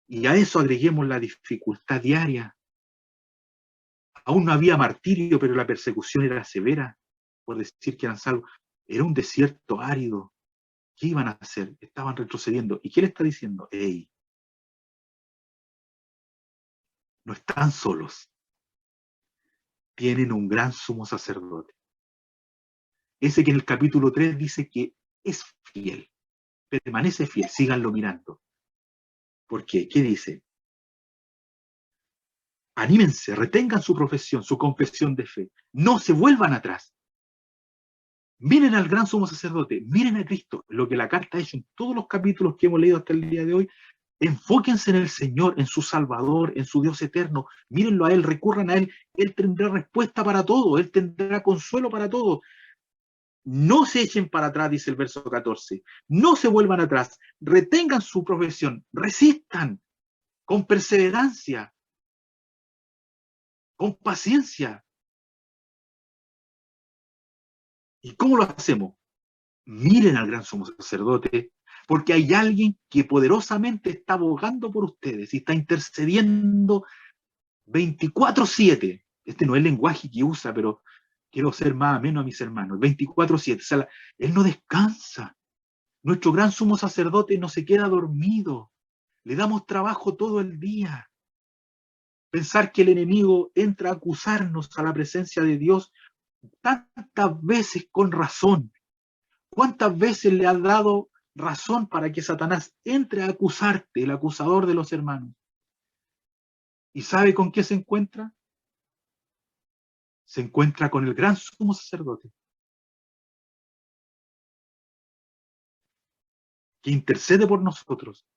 Y a eso agreguemos la dificultad diaria. Aún no había martirio, pero la persecución era severa, por decir que eran salvos. Era un desierto árido. ¿Qué iban a hacer? Estaban retrocediendo. ¿Y qué le está diciendo? ¡Ey! No están solos. Tienen un gran sumo sacerdote. Ese que en el capítulo 3 dice que es fiel. Permanece fiel. Síganlo mirando. ¿Por qué? ¿Qué dice? Anímense, retengan su profesión, su confesión de fe. No se vuelvan atrás. Miren al gran sumo sacerdote, miren a Cristo, lo que la carta ha hecho en todos los capítulos que hemos leído hasta el día de hoy. Enfóquense en el Señor, en su Salvador, en su Dios eterno. Mírenlo a Él, recurran a Él. Él tendrá respuesta para todo, Él tendrá consuelo para todo. No se echen para atrás, dice el verso 14. No se vuelvan atrás, retengan su profesión, resistan con perseverancia, con paciencia. ¿Y cómo lo hacemos? Miren al gran sumo sacerdote, porque hay alguien que poderosamente está abogando por ustedes y está intercediendo 24/7. Este no es el lenguaje que usa, pero quiero ser más ameno a mis hermanos. 24/7. O sea, él no descansa. Nuestro gran sumo sacerdote no se queda dormido. Le damos trabajo todo el día. Pensar que el enemigo entra a acusarnos a la presencia de Dios tantas veces con razón. ¿Cuántas veces le has dado razón para que Satanás entre a acusarte, el acusador de los hermanos? ¿Y sabe con qué se encuentra? Se encuentra con el gran sumo sacerdote, que intercede por nosotros,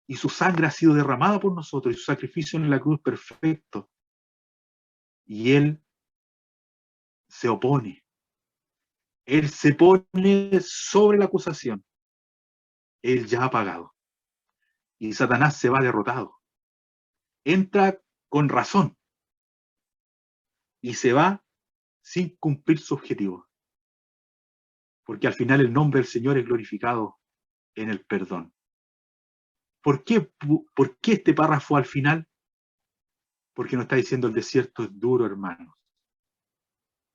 y su sangre ha sido derramada por nosotros, y su sacrificio en la cruz perfecto. Y él se opone. Él se pone sobre la acusación. Él ya ha pagado. Y Satanás se va derrotado. Entra con razón. Y se va sin cumplir su objetivo. Porque al final el nombre del Señor es glorificado en el perdón. ¿Por qué este párrafo al final? Porque nos está diciendo el desierto es duro, hermanos.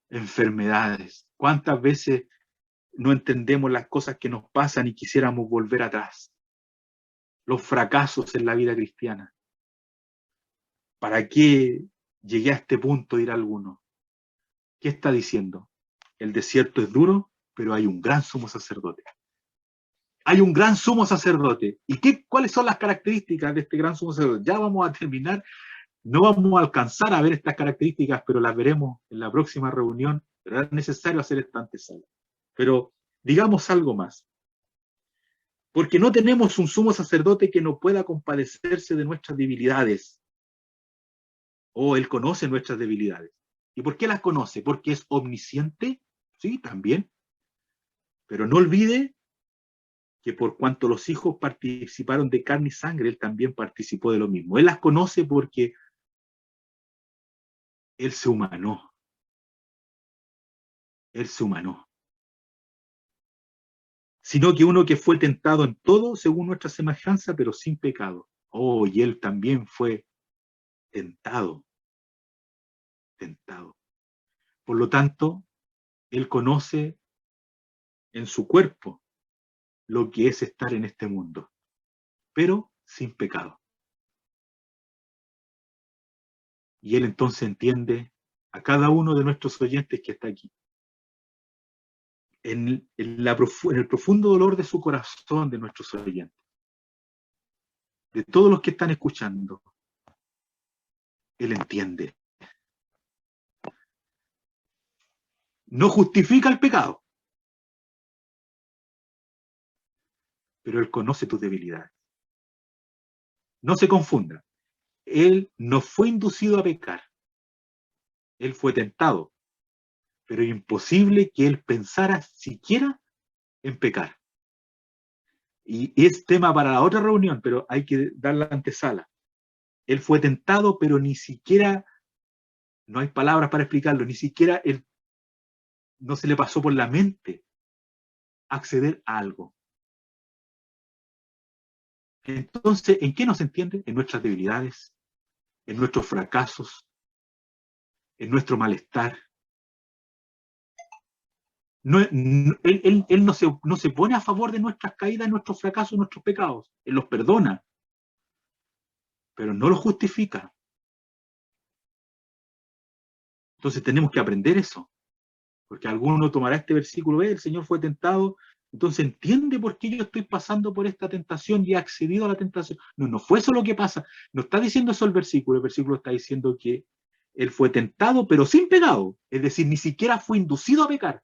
Enfermedades. ¿Cuántas veces no entendemos las cosas que nos pasan y quisiéramos volver atrás? Los fracasos en la vida cristiana. ¿Para qué llegué a este punto, dirá alguno? ¿Qué está diciendo? El desierto es duro, pero hay un gran sumo sacerdote. Hay un gran sumo sacerdote. ¿Y cuáles son las características de este gran sumo sacerdote? Ya vamos a terminar. No vamos a alcanzar a ver estas características, pero las veremos en la próxima reunión. Pero es necesario hacer esta antesala. Pero digamos algo más. Porque no tenemos un sumo sacerdote que no pueda compadecerse de nuestras debilidades. Él conoce nuestras debilidades. ¿Y por qué las conoce? Porque es omnisciente. Sí, también. Pero no olvide que por cuanto los hijos participaron de carne y sangre, él también participó de lo mismo. Él las conoce porque él se humanó. Él se humanó. Sino que uno que fue tentado en todo según nuestra semejanza, pero sin pecado. Y él también fue tentado. Tentado. Por lo tanto, él conoce en su cuerpo lo que es estar en este mundo, pero sin pecado. Y él entonces entiende a cada uno de nuestros oyentes que está aquí. En el profundo dolor de su corazón, de nuestros oyentes, de todos los que están escuchando, él entiende. No justifica el pecado, pero él conoce tus debilidades. No se confunda. Él no fue inducido a pecar. Él fue tentado, pero es imposible que él pensara siquiera en pecar. Y es tema para la otra reunión, pero hay que dar la antesala. Él fue tentado, pero ni siquiera, no hay palabras para explicarlo, ni siquiera él no se le pasó por la mente acceder a algo. Entonces, ¿en qué nos entiende? En nuestras debilidades, en nuestros fracasos, en nuestro malestar. Él no se pone a favor de nuestras caídas, nuestros fracasos, nuestros pecados. Él los perdona, pero no los justifica. Entonces tenemos que aprender eso, porque alguno tomará este versículo, el Señor fue tentado, Entonces, ¿entiende por qué yo estoy pasando por esta tentación y he accedido a la tentación? No, no fue eso lo que pasa. No está diciendo eso el versículo está diciendo que él fue tentado, pero sin pecado. Es decir, ni siquiera fue inducido a pecar.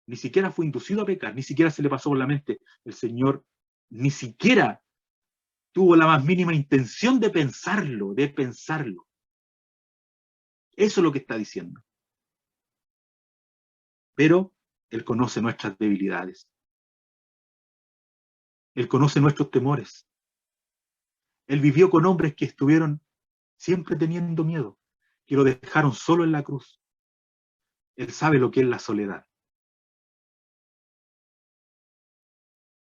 Ni siquiera fue inducido a pecar, ni siquiera se le pasó por la mente. El Señor ni siquiera tuvo la más mínima intención de pensarlo, de pensarlo. Eso es lo que está diciendo. Pero Él conoce nuestras debilidades. Él conoce nuestros temores. Él vivió con hombres que estuvieron siempre teniendo miedo, que lo dejaron solo en la cruz. Él sabe lo que es la soledad.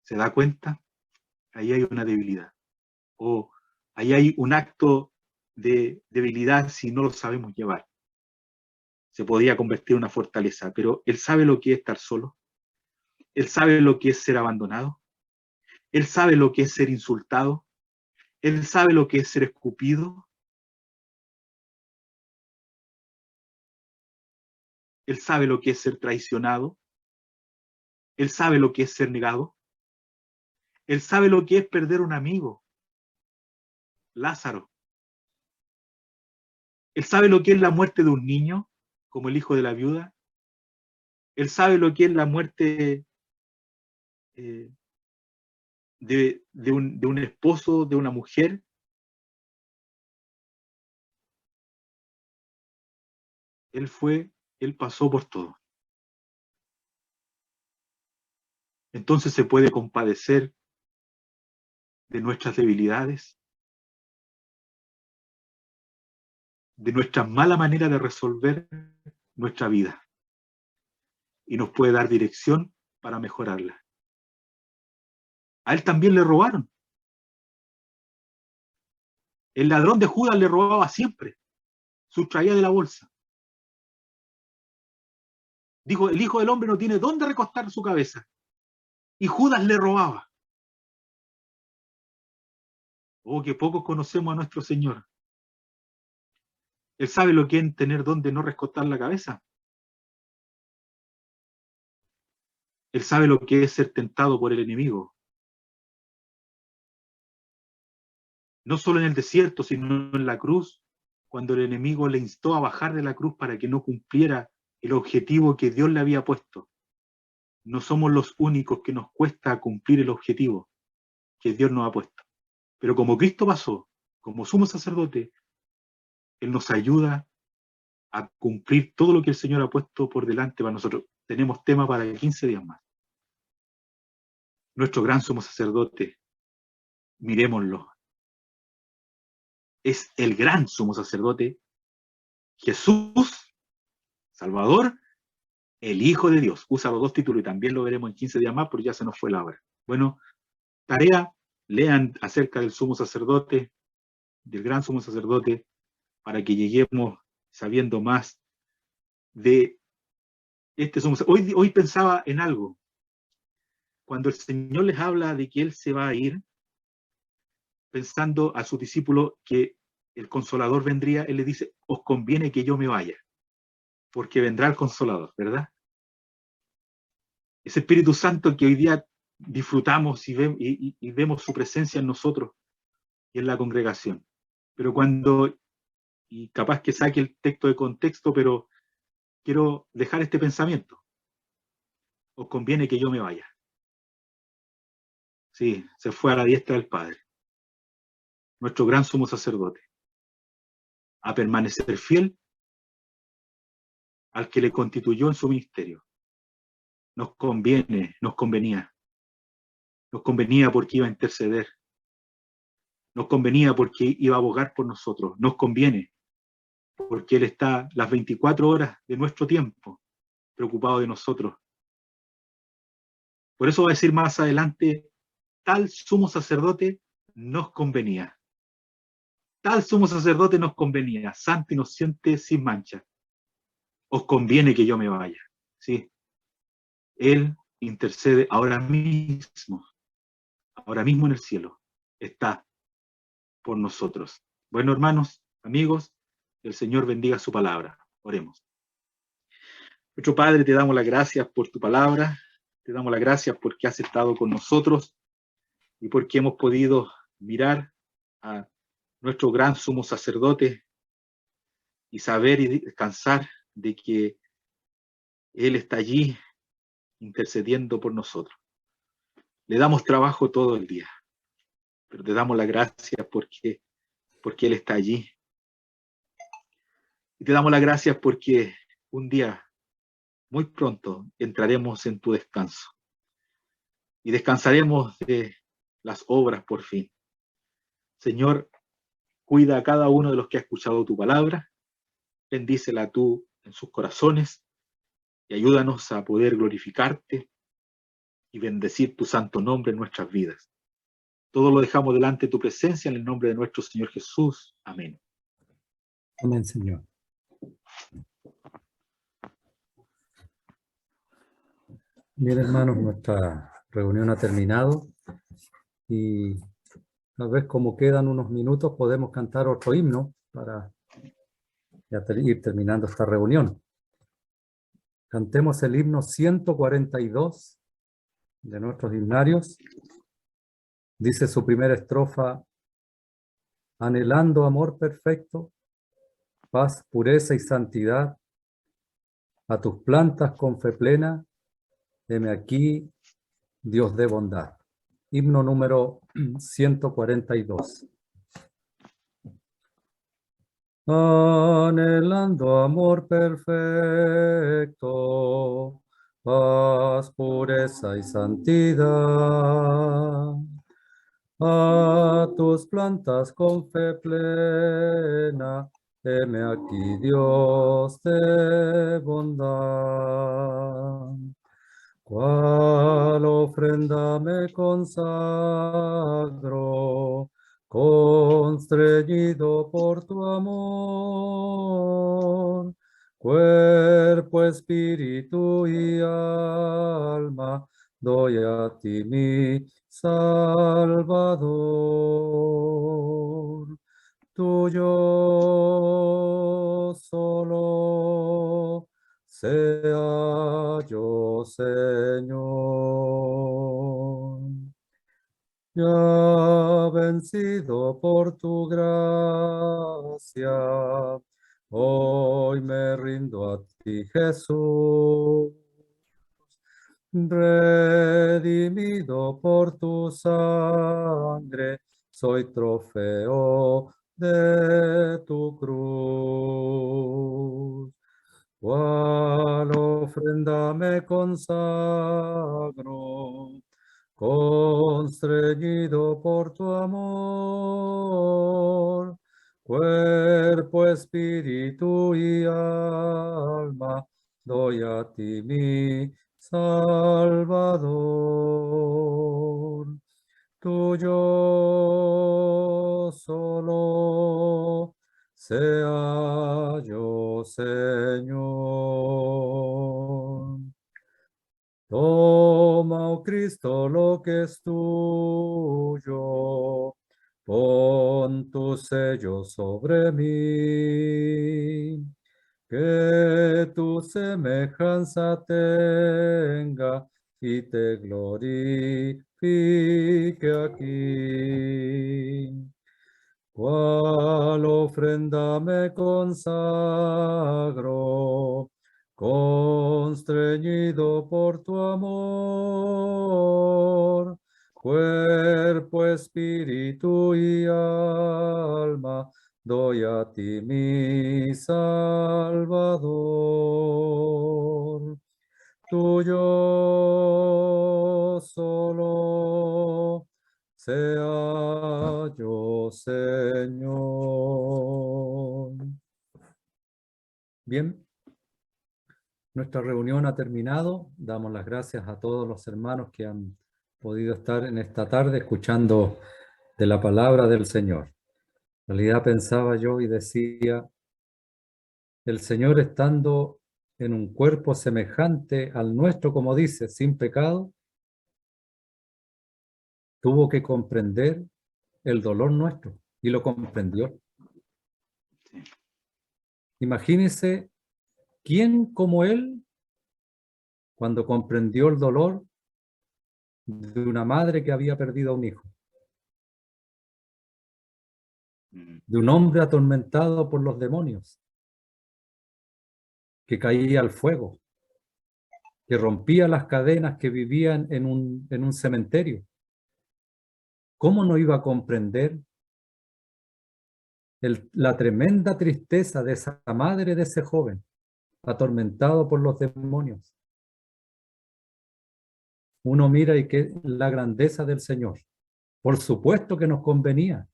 ¿Se da cuenta? Ahí hay una debilidad. O ahí hay un acto de debilidad si no lo sabemos llevar. Se podría convertir en una fortaleza, pero él sabe lo que es estar solo. Él sabe lo que es ser abandonado. Él sabe lo que es ser insultado. Él sabe lo que es ser escupido. Él sabe lo que es ser traicionado. Él sabe lo que es ser negado. Él sabe lo que es perder un amigo, Lázaro. Él sabe lo que es la muerte de un niño, como el hijo de la viuda. Él sabe lo que es la muerte de un esposo, de una mujer. Él pasó por todo. Entonces se puede compadecer de nuestras debilidades, de nuestra mala manera de resolver nuestra vida, y nos puede dar dirección para mejorarla. A él también le robaron. El ladrón de Judas le robaba siempre, sustraía de la bolsa. Dijo, el Hijo del Hombre no tiene dónde recostar su cabeza. Y Judas le robaba. Oh, que pocos conocemos a nuestro Señor. Él sabe lo que es tener dónde no recostar la cabeza. Él sabe lo que es ser tentado por el enemigo. No solo en el desierto, sino en la cruz, cuando el enemigo le instó a bajar de la cruz para que no cumpliera el objetivo que Dios le había puesto. No somos los únicos que nos cuesta cumplir el objetivo que Dios nos ha puesto. Pero como Cristo pasó, como sumo sacerdote, Él nos ayuda a cumplir todo lo que el Señor ha puesto por delante para nosotros. Tenemos tema para 15 días más. Nuestro gran sumo sacerdote, miremoslo. Es el gran sumo sacerdote, Jesús, Salvador, el Hijo de Dios. Usa los dos títulos y también lo veremos en 15 días más, porque ya se nos fue la hora. Bueno, tarea, lean acerca del sumo sacerdote, del gran sumo sacerdote, para que lleguemos sabiendo más de este sumo sacerdote. Hoy pensaba en algo. Cuando el Señor les habla de que Él se va a ir, pensando a sus discípulos que el Consolador vendría, Él les dice, os conviene que yo me vaya, porque vendrá el Consolador, ¿verdad? Ese Espíritu Santo que hoy día disfrutamos y vemos su presencia en nosotros y en la congregación. Pero cuando, y capaz que saque el texto de contexto, pero quiero dejar este pensamiento. Os conviene que yo me vaya. Sí, se fue a la diestra del Padre, nuestro gran sumo sacerdote, a permanecer fiel al que le constituyó en su ministerio. Nos conviene, nos convenía porque iba a interceder, nos convenía porque iba a abogar por nosotros, nos conviene porque Él está las 24 horas de nuestro tiempo preocupado de nosotros. Por eso va a decir más adelante, tal sumo sacerdote nos convenía. Tal sumo sacerdote nos convenía, santo, inocente, sin mancha. Os conviene que yo me vaya. ¿Sí? Él intercede ahora mismo en el cielo. Está por nosotros. Bueno, hermanos, amigos, el Señor bendiga su palabra. Oremos. Nuestro Padre, te damos las gracias por tu palabra. te damos las gracias porque has estado con nosotros y porque hemos podido mirar a nuestro gran sumo sacerdote y saber y descansar de que Él está allí intercediendo por nosotros. Le damos trabajo todo el día, pero te damos las gracias porque Él está allí. Y te damos las gracias porque un día, muy pronto, entraremos en tu descanso y descansaremos de las obras por fin. Señor, cuida a cada uno de los que ha escuchado tu palabra, bendícela tú en sus corazones y ayúdanos a poder glorificarte y bendecir tu santo nombre en nuestras vidas. Todo lo dejamos delante de tu presencia en el nombre de nuestro Señor Jesús. Amén. Amén, Señor. Bien, hermanos, nuestra reunión ha terminado y tal vez como quedan unos minutos podemos cantar otro himno para ir terminando esta reunión. Cantemos el himno 142 de nuestros himnarios. Dice su primera estrofa: anhelando amor perfecto, paz, pureza y santidad, a tus plantas con fe plena, heme aquí, Dios de bondad. Himno número 142. Anhelando amor perfecto, paz, pureza y santidad, a tus plantas con fe plena, heme aquí, Dios de bondad. Cual ofrenda me consagro, constreñido por tu amor, cuerpo, espíritu y alma, doy a ti mi Salvador. Tuyo solo sea yo, Señor. Ya vencido por tu gracia, hoy me rindo a ti, Jesús. Redimido por tu sangre, soy trofeo de tu cruz. Cual ofrenda me consagro, constreñido por tu amor, cuerpo, espíritu y alma, doy a ti mi Salvador. Tuyo solo sea yo, Señor. Toma, oh Cristo, lo que es tuyo, pon tu sello sobre mí, que tu semejanza tenga y te glorifique aquí. Cual ofrenda me consagro, constreñido por tu amor, cuerpo, espíritu y alma, doy a ti mi Salvador. Tuyo solo sea yo, Señor. Bien, nuestra reunión ha terminado. Damos las gracias a todos los hermanos que han podido estar en esta tarde escuchando de la palabra del Señor. En realidad pensaba yo y decía, el Señor estando en un cuerpo semejante al nuestro, como dice, sin pecado, tuvo que comprender el dolor nuestro y lo comprendió. Imagínese quién como él, cuando comprendió el dolor, de una madre que había perdido a un hijo, de un hombre atormentado por los demonios, que caía al fuego, que rompía las cadenas, que vivían en un cementerio. ¿Cómo no iba a comprender la tremenda tristeza de esa madre de ese joven, atormentado por los demonios? Uno mira y que la grandeza del Señor. Por supuesto que nos convenía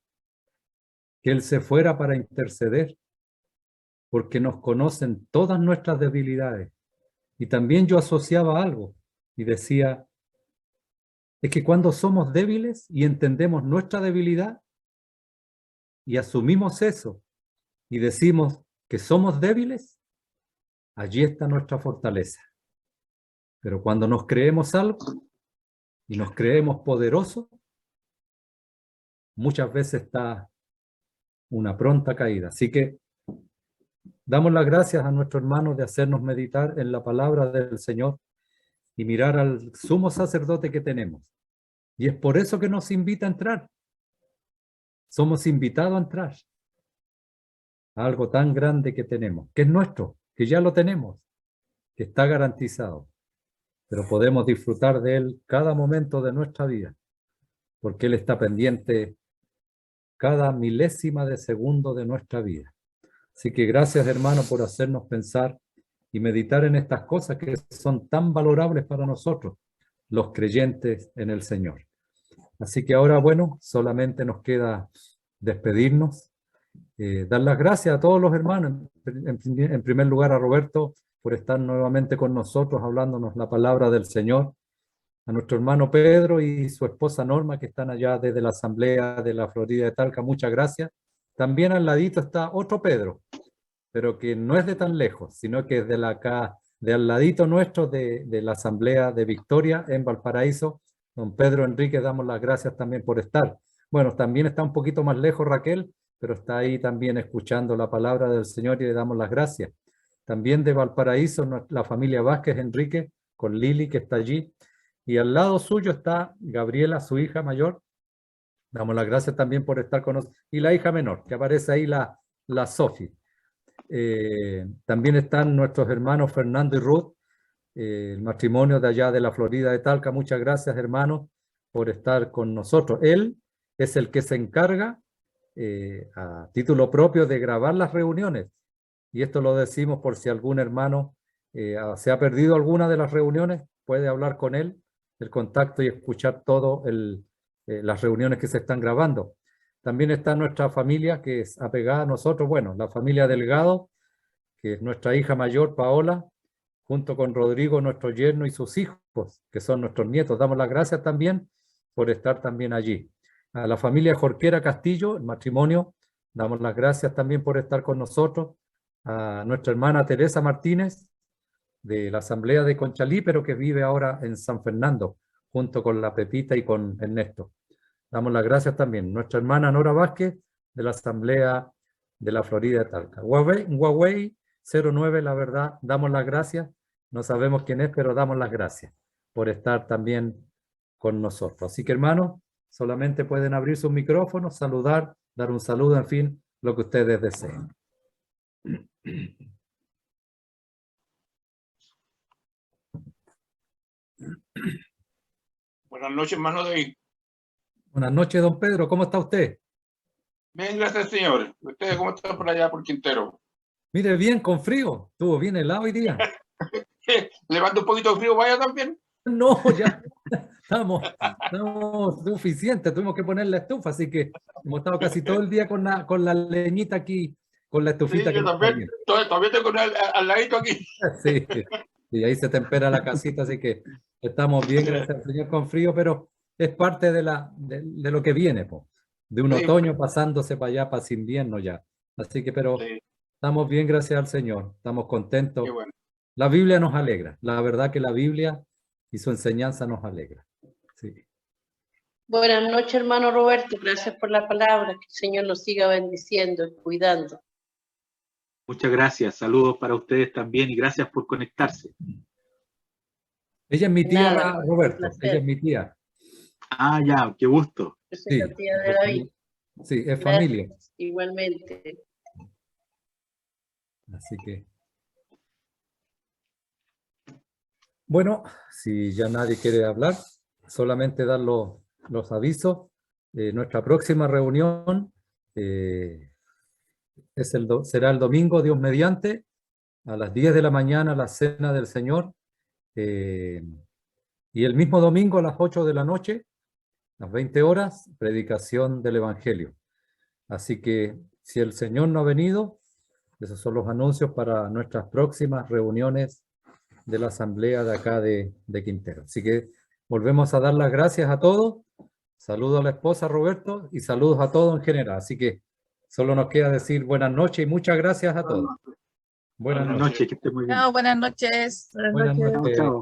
que Él se fuera para interceder, porque nos conocen todas nuestras debilidades. Y también yo asociaba algo y decía, es que cuando somos débiles y entendemos nuestra debilidad y asumimos eso y decimos que somos débiles, allí está nuestra fortaleza. Pero cuando nos creemos algo y nos creemos poderosos, muchas veces está una pronta caída. Así que damos las gracias a nuestros hermanos de hacernos meditar en la palabra del Señor y mirar al sumo sacerdote que tenemos. Y es por eso que nos invita a entrar. Somos invitados a entrar a algo tan grande que tenemos, que es nuestro, que ya lo tenemos, que está garantizado. Pero podemos disfrutar de Él cada momento de nuestra vida, porque Él está pendiente cada milésima de segundo de nuestra vida. Así que gracias, hermano, por hacernos pensar y meditar en estas cosas que son tan valorables para nosotros, los creyentes en el Señor. Así que ahora, bueno, solamente nos queda despedirnos, dar las gracias a todos los hermanos, en primer lugar a Roberto por estar nuevamente con nosotros hablándonos la palabra del Señor, a nuestro hermano Pedro y su esposa Norma que están allá desde la Asamblea de la Florida de Talca, muchas gracias. También al ladito está otro Pedro, pero que no es de tan lejos, sino que es de acá, de al ladito nuestro de la Asamblea de Victoria en Valparaíso. Don Pedro Enrique, damos las gracias también por estar. Bueno, también está un poquito más lejos Raquel, pero está ahí también escuchando la palabra del Señor y le damos las gracias. También de Valparaíso, la familia Vázquez Enrique, con Lili que está allí. Y al lado suyo está Gabriela, su hija mayor. Damos las gracias también por estar con nosotros. Y la hija menor, que aparece ahí, la Sofi. También están nuestros hermanos Fernando y Ruth, el matrimonio de allá de la Florida de Talca. Muchas gracias, hermanos, por estar con nosotros. Él es el que se encarga a título propio de grabar las reuniones. Y esto lo decimos por si algún hermano se ha perdido alguna de las reuniones, puede hablar con él, el contacto y escuchar todo las reuniones que se están grabando. También está nuestra familia que es apegada a nosotros, bueno, la familia Delgado, que es nuestra hija mayor, Paola, junto con Rodrigo, nuestro yerno y sus hijos, que son nuestros nietos. Damos las gracias también por estar también allí. A la familia Jorquera Castillo, el matrimonio, damos las gracias también por estar con nosotros. A nuestra hermana Teresa Martínez, de la Asamblea de Conchalí, pero que vive ahora en San Fernando, junto con la Pepita y con Ernesto. Damos las gracias también. Nuestra hermana Nora Vázquez, de la Asamblea de la Florida de Talca. Huawei 09, la verdad, damos las gracias. No sabemos quién es, pero damos las gracias por estar también con nosotros. Así que, hermanos, solamente pueden abrir sus micrófonos, saludar, dar un saludo, en fin, lo que ustedes deseen. Buenas noches, hermano David. Buenas noches, don Pedro. ¿Cómo está usted? Bien, gracias, señor. ¿Ustedes cómo están por allá, por Quintero? Mire, bien, con frío. Estuvo bien helado hoy día. ¿Levanta un poquito de frío, vaya también? No, ya estamos suficientes. Tuvimos que poner la estufa, así que hemos estado casi todo el día con la leñita aquí, con la estufita. Sí, que yo también. Todavía tengo al ladito aquí. Sí, y ahí se tempera la casita, así que estamos bien, gracias al Señor, con frío, pero es parte de lo que viene, po, de un Sí, otoño pasándose para allá, para ese invierno ya. Así que, pero sí, estamos bien, gracias al Señor, estamos contentos. qué bueno. La Biblia nos alegra, la verdad que la Biblia y su enseñanza nos alegra. Sí. Buenas noches, hermano Roberto. Gracias por la palabra. Que el Señor nos siga bendiciendo y cuidando. Muchas gracias. Saludos para ustedes también y gracias por conectarse. Ella es mi tía, Nada, Roberto. un placer. Ella es mi tía. Ah, ya, qué gusto. Yo soy la tía de David. Sí, es Gracias, familia. igualmente. Así que. Bueno, si ya nadie quiere hablar, solamente dar los avisos. Nuestra próxima reunión será el domingo, Dios mediante, a las 10 de la mañana, la Cena del Señor. Y el mismo domingo a las 8 de la noche, las 20 horas, predicación del Evangelio. Así que si el Señor no ha venido, esos son los anuncios para nuestras próximas reuniones de la asamblea de acá de Quintero. Así que volvemos a dar las gracias a todos. Saludo a la esposa Roberto y saludos a todos en general. Así que solo nos queda decir buenas noches y muchas gracias a todos. Buenas Buenas noches. noches, que esté muy bien. Chao, buenas noches. Buenas noches. Chao.